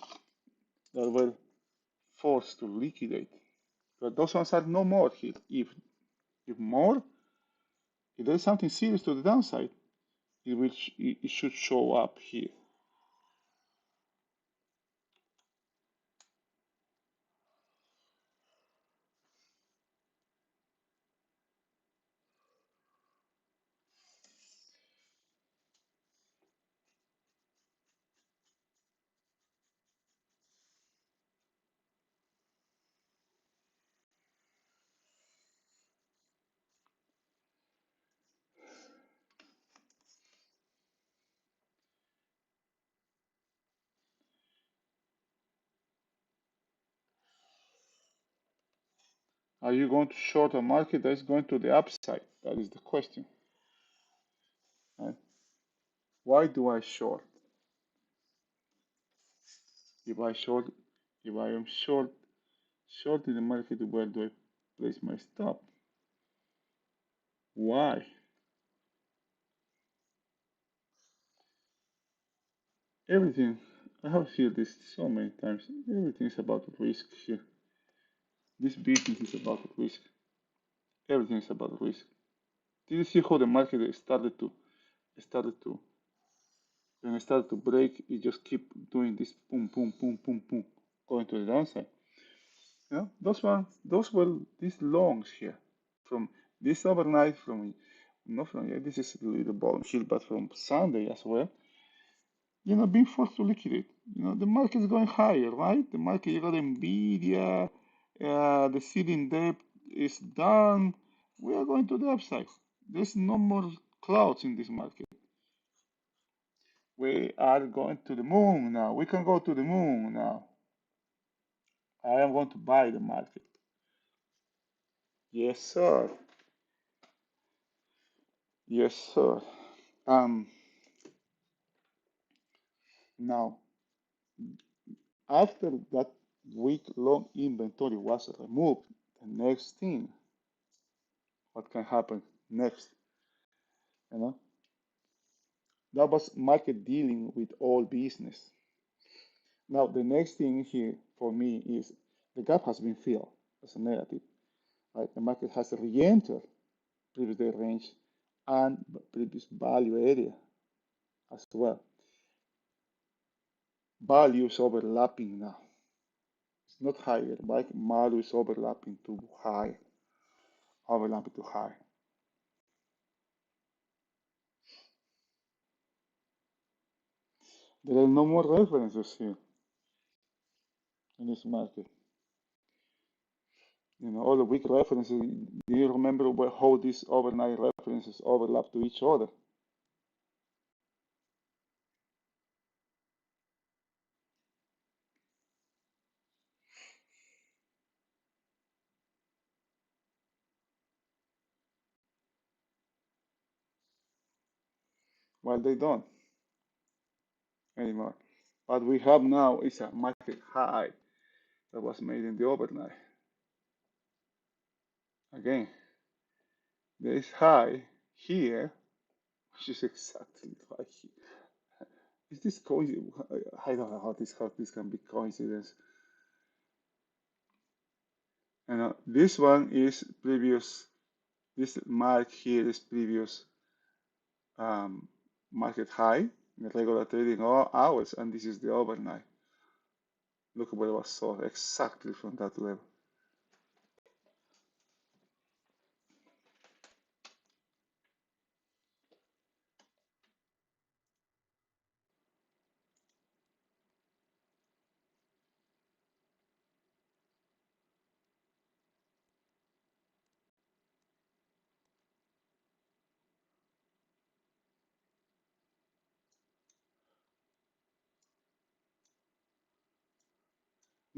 that were forced to liquidate. But those ones are no more here. If more, if there is something serious to the downside, it should show up here. Are you going to short a market that is going to the upside? That is the question. Right? Why do I short? If I short, if I am short in the market, where do I place my stop? Why? Everything. I have heard this so many times. Everything is about risk here. This business is about risk. Everything is about risk. Did you see how the market started to when it started to break? It just keep doing this boom, boom, boom, boom, boom, going to the downside. Those were these longs here from this overnight from not from yeah, this is the bottom hill, but from Sunday as well. Being forced to liquidate. The market is going higher, right? The market, you got Nvidia, the ceiling depth is done. We are going to the upside. There's no more clouds in this market. We are going to the moon now. We can go to the moon now. I am going to buy the market. Yes, sir. Yes, sir. Um, Now, after that week-long inventory was removed, the next thing, what can happen next? You know, that was market dealing with all business. Now, the next thing here for me is the gap has been filled as a negative. Right? The market has re-entered previous day range and previous value area as well. Value is overlapping now. It's not higher, but value is overlapping to high, overlapping to high. There are no more references here in this market. All the weak references. Do you remember how these overnight references overlap to each other? Well, they don't anymore. What we have now is a market high that was made in the overnight. Again, there is high here, which is exactly right here. Is this coincidence? I don't know how this can be coincidence. And this one is previous. This mark here is previous market high in the regular trading hours, and this is the overnight. Look where it was sold exactly from that level.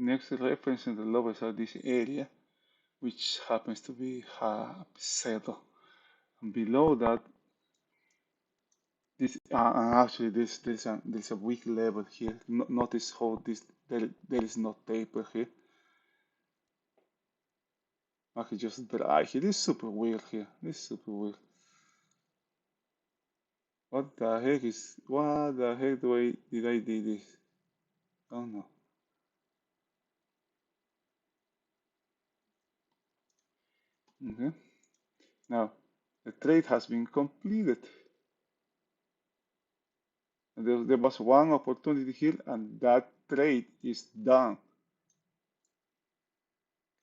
Next reference in the levels are this area, which happens to be settle. And below that, this actually there's a weak level here. Notice how there is no taper here. I can just dry here. This is super weird here. This is super weird. What the heck did I do this? Oh no. Okay. Now the trade has been completed. There was one opportunity here, and that trade is done.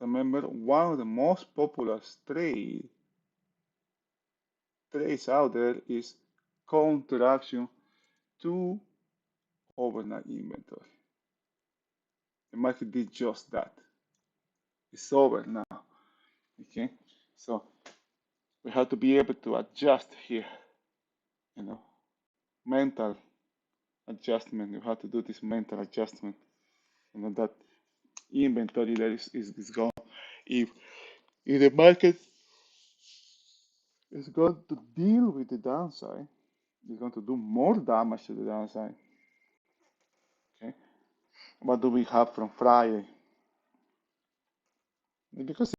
Remember, one of the most popular trades out there is counteraction to overnight inventory. The market did just that. It's over now. Okay, so we have to be able to adjust here. You know, mental adjustment. You have to do this mental adjustment. You know that inventory that is gone. If if the market is going to deal with the downside, it's going to do more damage to the downside. Okay, what do we have from Friday? Because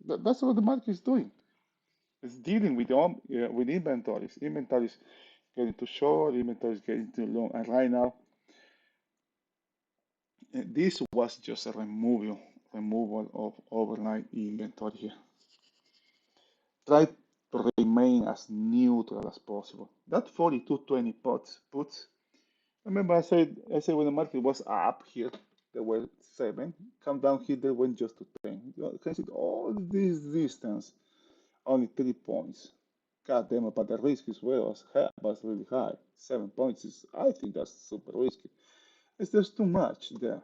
that's what the market is doing. It's dealing with inventories. Inventories getting too short. Inventories getting too long. And right now, this was just a removal of overnight inventory here. Try to remain as neutral as possible. That 42.20 puts. Remember, I said when the market was up here, there were 7. Come down here, they went just to 10. You can see all this distance, only 3 points. God damn it, but the risk is was really high. 7 points is, I think that's super risky. There's too much there,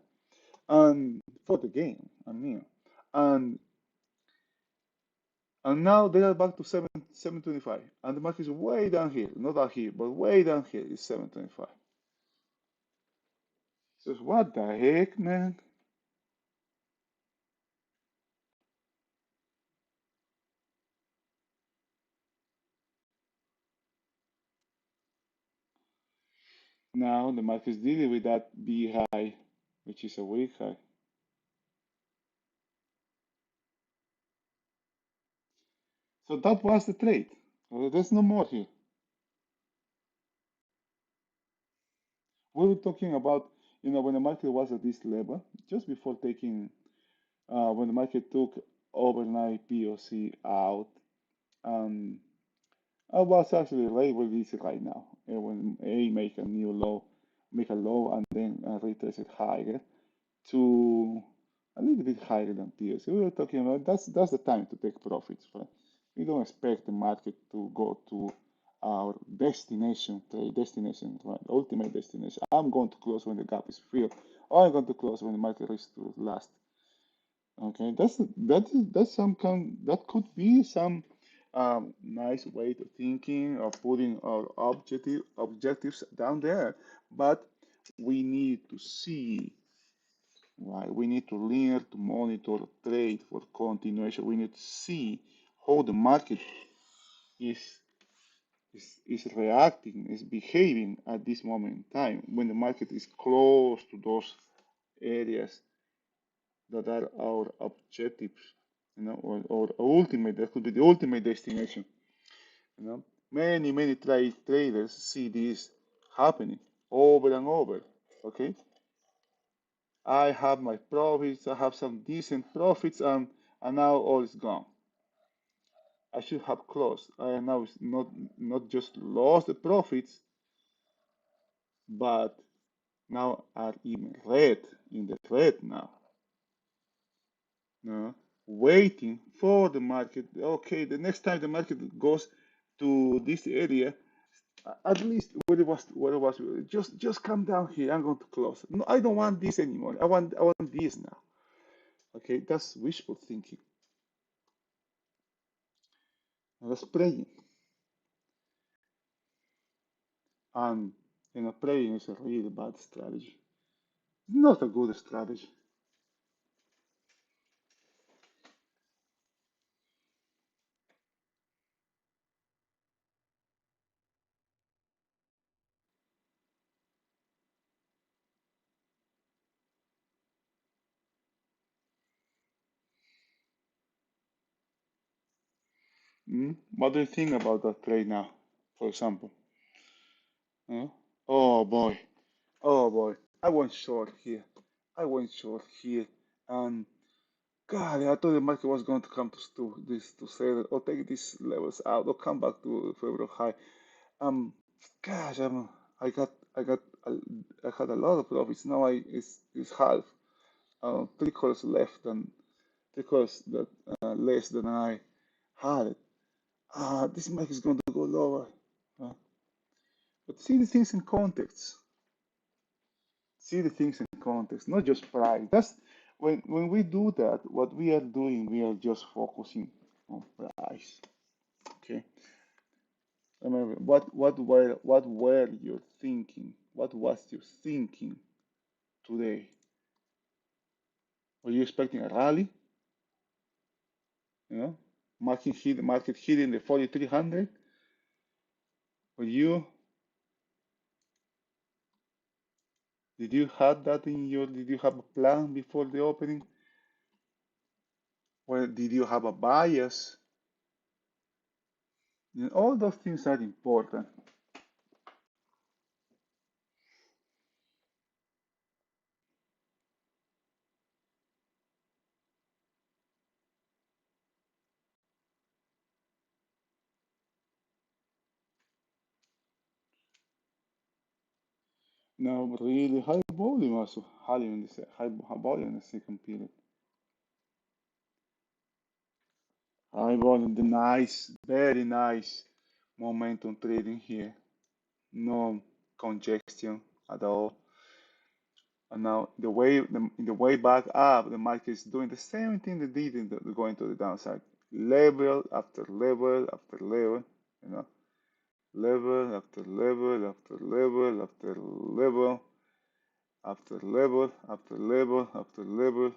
and for the game, I mean, and and now they are back to 725, and the market is way down here, not out here, but way down here is 725. So what the heck, man? Now the market is dealing with that B high, which is a weak high. So that was the trade. There's no more here. We were talking about, when the market was at this level, just before when the market took overnight POC out, um, I was actually labeled this right now. When A make a low and then retrace it higher to a little bit higher than POC. We were talking about that's the time to take profits, right? We don't expect the market to go to our destination, right? Ultimate destination. I'm going to close when the gap is filled, or I'm going to close when the market reaches to last. Okay, that's some kind that could be some nice way to thinking of putting our objectives down there, but we need to see, right? We need to learn to monitor trade for continuation. We need to see how the market is is reacting, is behaving at this moment in time when the market is close to those areas that are our objectives, or ultimate, that could be the ultimate destination. Many traders see this happening over and over. Okay, I have my profits, I have some decent profits, and now all is gone. I should have closed. I now it's not just lost the profits, but now are in red, in the red now. Waiting for the market. Okay, the next time the market goes to this area, at least where it was, just come down here. I'm going to close. No, I don't want this anymore. I want this now. Okay, that's wishful thinking. That's praying, and praying is a really bad strategy. Not a good strategy. What do you think about that trade now, for example? Huh? Oh boy, oh boy, I went short here. I went short here, and God, I thought the market was going to come to this to sell or take these levels out or come back to February high. Um, gosh, I had a lot of profits. Now it's half, three quarters left than three quarters that less than I had. This market is going to go lower. Uh, but see the things in context. See the things in context, not just price. That's when we do that, what we are doing, we are just focusing on price. Okay. Remember what were you thinking? What was you thinking today? Were you expecting a rally? You know, market hitting the 4,300. Were you did you have that in your did you have a plan before the opening? Or did you have a bias? All those things are important. Now, really high volume also, high volume in the second period. High volume, the nice, very nice momentum trading here. No congestion at all. And now in the way back up, the market is doing the same thing they did going to the downside. Level after level after level, you know, level after level after level after level after level after level after level.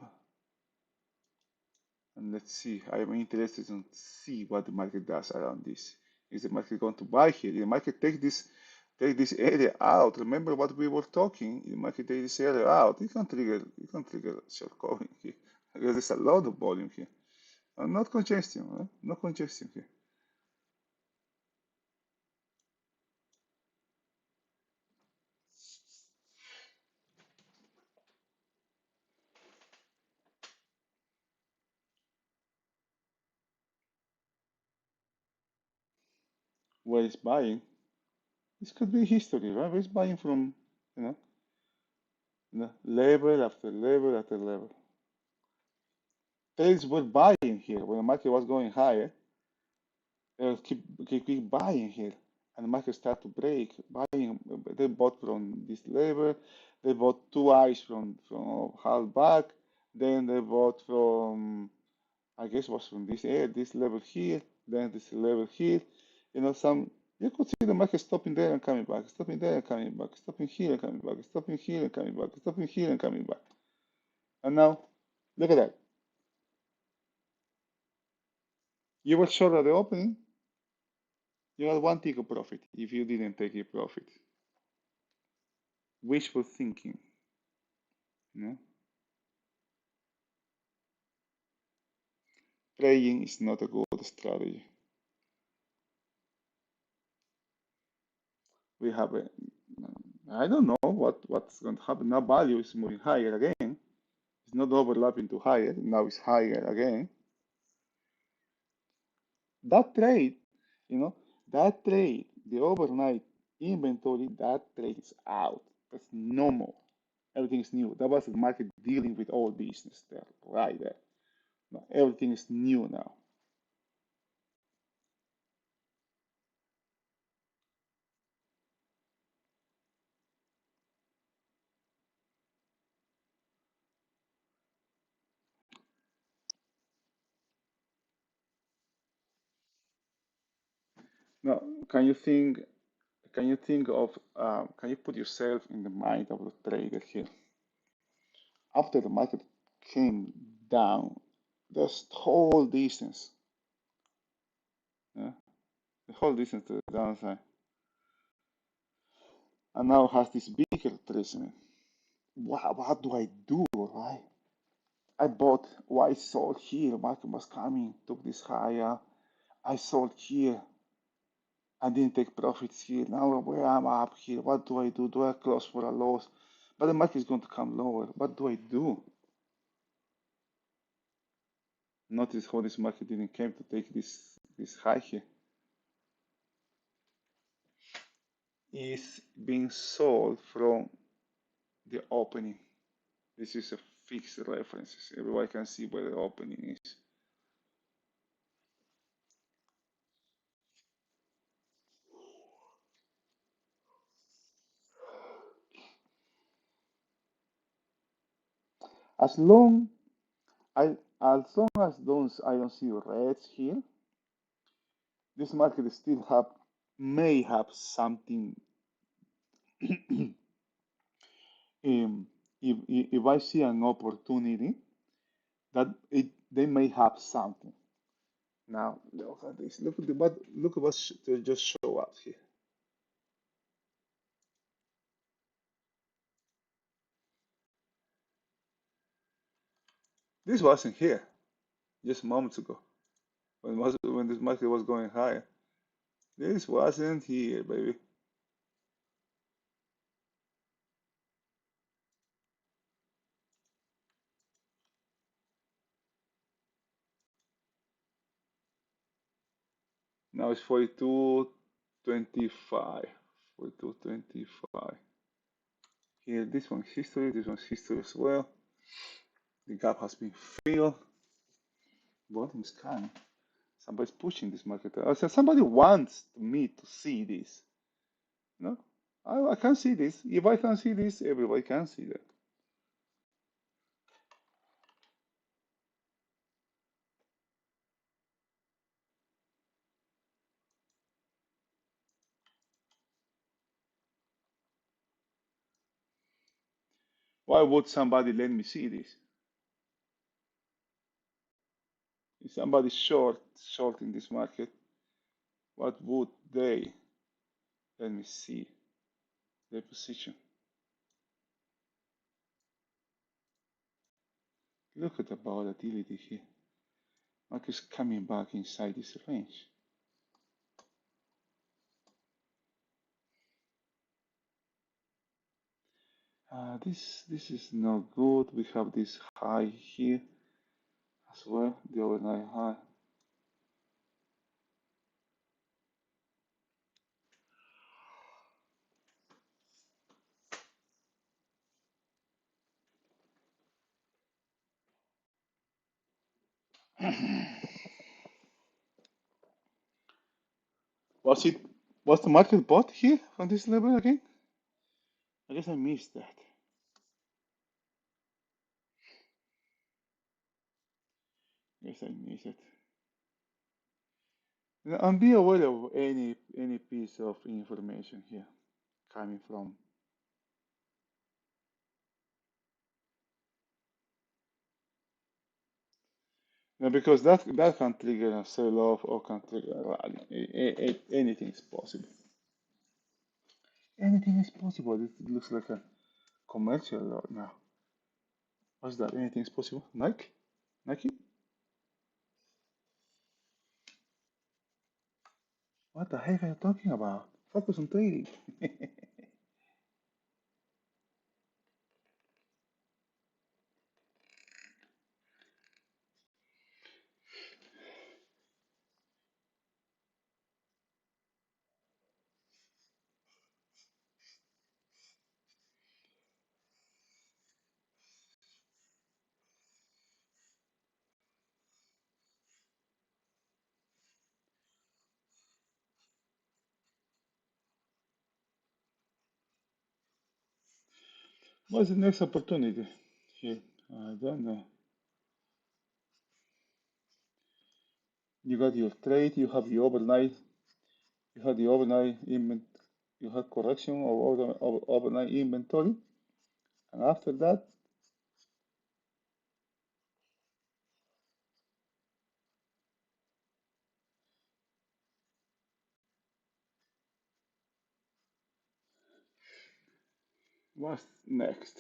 And let's see, I'm interested in see what the market does around this. Is the market going to buy here? If the market take this area out, remember what we were talking, if the market take this area out, it can trigger short covering here. Because there's a lot of volume here. Not congestion, right? No congestion here. Where it's buying, this could be history, right? Where it's buying from, you know, level after level after level. Trades were buying here when the market was going higher. Keep buying here, and the market start to break. Buying, they bought from this level. They bought two eyes from half back. Then they bought from, I guess, was from this level here. Then this level here. Some you could see the market stopping there and coming back, stopping there and coming back, stopping here and coming back, stopping here and coming back, stopping here and coming back. And now, look at that. You were short at the opening. You had one tick of profit if you didn't take your profit. Wishful thinking, you know. Praying is not a good strategy. We have a, I don't know what's going to happen. Now value is moving higher again. It's not overlapping to higher. Now it's higher again. That trade, you know, that trade, the overnight inventory, that trade is out. That's no more. Everything is new. That was the market dealing with old business there, right there. No, everything is new now. Now, can you think of, can you put yourself in the mind of the trader here? After the market came down, this whole distance, yeah, the whole distance to the downside, and now has this bigger treatment. What do I do, right? I bought, well, I sold here, market was coming, took this higher. I sold here, I didn't take profits here. Now where I'm up here, what do I do? Do I close for a loss? But the market is going to come lower. What do I do? Notice how this market didn't came to take this high here. Is being sold from the opening. This is a fixed references. Everybody can see where the opening is. As long I don't see reds here, this market still have may have something. If I see an opportunity that they may have something. Now look at this. Look at what just show up here. This wasn't here just moments ago when this market was going higher. This wasn't here, baby. Now it's 42.25. 42.25. Here, this one's history. This one's history as well. The gap has been filled. Bottom is coming. Somebody's pushing this market. I said somebody wants me to see this. No, I can see this. If I can see this, everybody can see that. Why would somebody let me see this? If somebody's short in this market, what would they let me see their position? Look at the volatility here. Market's coming back inside this range. This is not good. We have this high here as well, the overnight high. Was it was the market bought here from this level again? I guess I missed that. I guess I missed it. And be aware of any piece of information here coming from. Now, because that can trigger a sell-off or can trigger a rally. Anything is possible. Anything is possible. It looks like a commercial lot now. What's that? Anything is possible? Nike? Nike? What the heck are you talking about? Focus on trading. What's the next opportunity here? I don't know. You got your trade, you have the overnight, you have the overnight invent, you have correction of overnight inventory, and after that, what's next?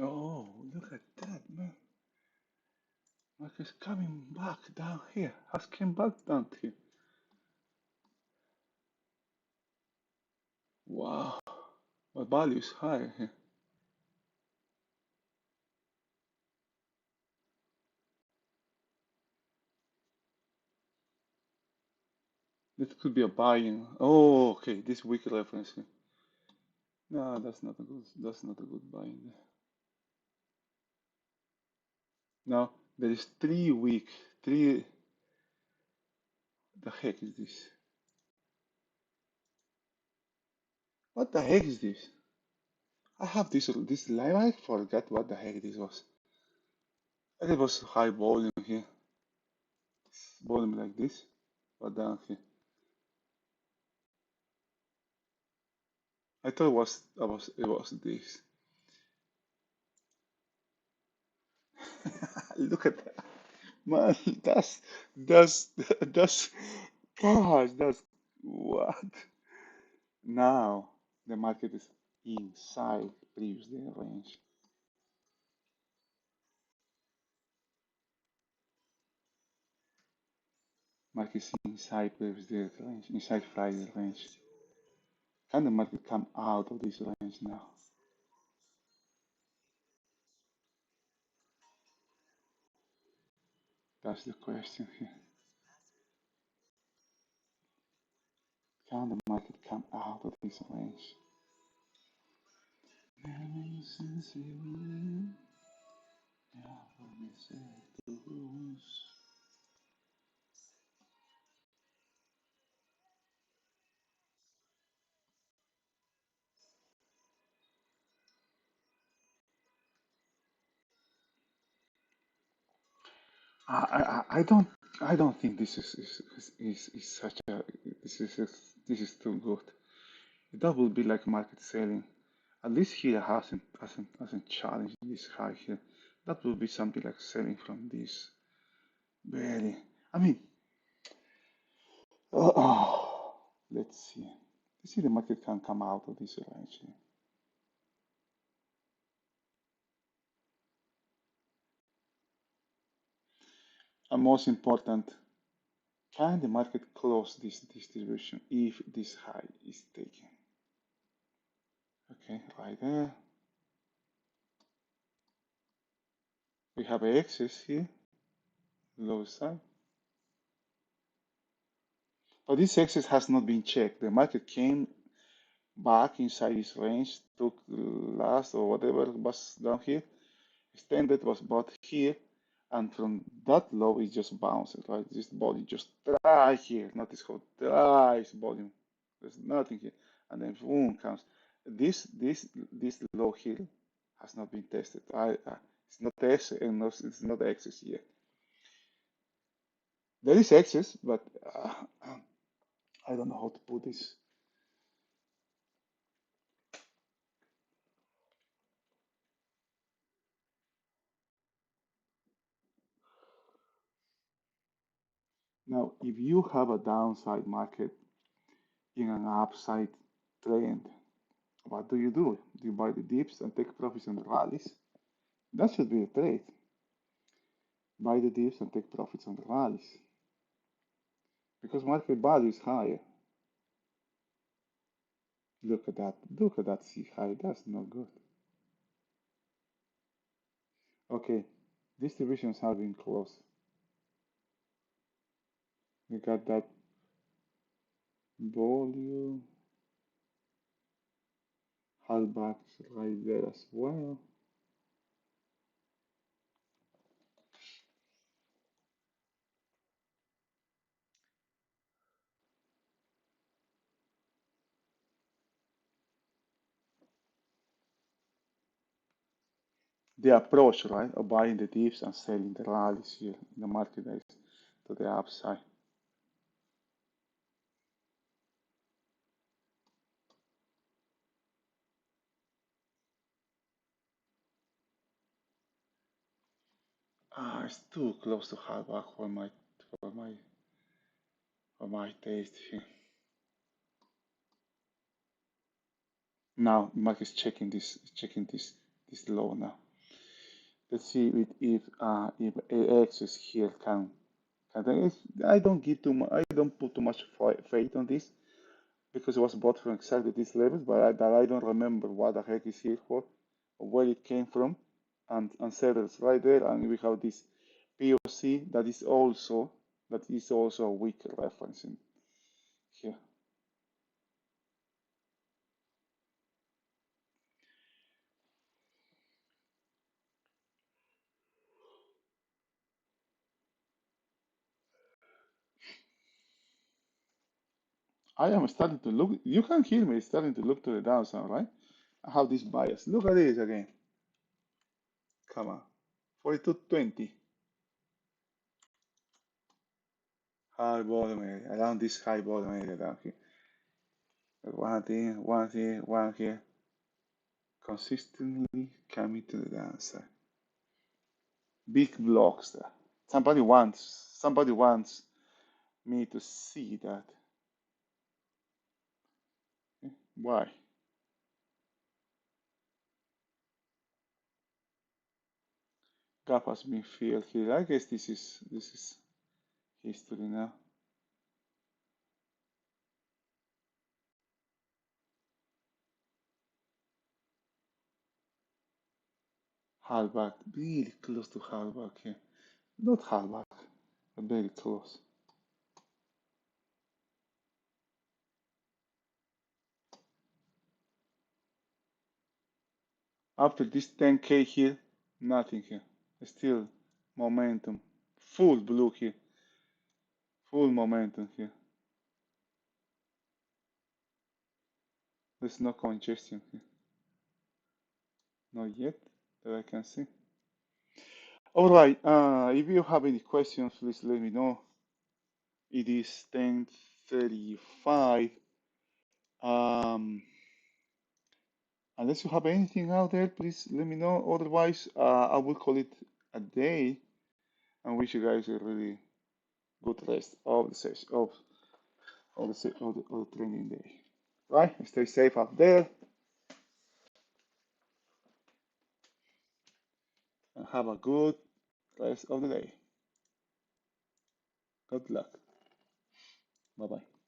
Oh, look at that, man. Market's coming back down here. Has came back down here. Wow, my value is high here. This could be a buy-in. Oh, okay, this weak reference here. No, that's not a good. That's not a good buy-in. Now there is 3 week. Three. The heck is this? What the heck is this? I have this live. I forgot what the heck this was. It was high volume here. Volume like this. But down here. I thought it was this. Look at that. Man, that's gosh, that's what? Now the market is inside previous day range. Market is inside previous day range, inside Friday range. Can the market come out of this range now? That's the question here. Can the market come out of this range? I don't think this is such a this is too good. That would be like market selling. At least here hasn't challenged this high here. That would be something like selling from this. Really, I mean, let's see. Let's see the market can come out of this range here. And most important, can the market close this distribution if this high is taken? Okay, right there. We have a excess here, low side. But this excess has not been checked. The market came back inside this range, took last or whatever was down here, extended, was bought here, and from that low it just bounces, right? This body just dry here, notice how dry is volume. There's nothing here, and then boom comes. This low here has not been tested. It's not tested, and it's not excess yet. There is excess, but I don't know how to put this. Now, if you have a downside market, in an upside trend. What do? Do you buy the dips and take profits on the rallies? That should be a trade. Buy the dips and take profits on the rallies. Because market value is higher. Look at that. Look at that C high. That's not good. Okay. Distributions have been closed. We got that volume. Halbach's right there as well. The approach, right, of buying the dips and selling the rallies here in the market is to the upside. It's too close to Halbach for my for my taste here. Now market is checking this low now. Let's see if AX is here can I don't give too much. I don't put too much faith on this because it was bought from exactly these levels, but I don't remember what the heck is here for, or where it came from, and sellers right there, and we have this POC that is also a weak reference in here. I am starting to look. You can hear me starting to look to the downside, right? I have this bias. Look at this again. Come on, 42.20 high bottom area around this high bottom area down here. One here, one here, one here. Consistently coming to the downside. Big blocks there. Somebody wants me to see that. Why? Gap has been filled here. I guess this is history now. Halbach, really close to Halbach here. Not Halbach, but very close. After this 10K here, nothing here. Still momentum. Full blue here. Full momentum here. There's no congestion here. Not yet that I can see. All right. If you have any questions, please let me know. It is 10:35. Um, unless you have anything out there, please let me know. Otherwise, I will call it a day and wish you guys a really good rest of the session of the training day. Right? Stay safe out there and have a good rest of the day. Good luck. Bye bye.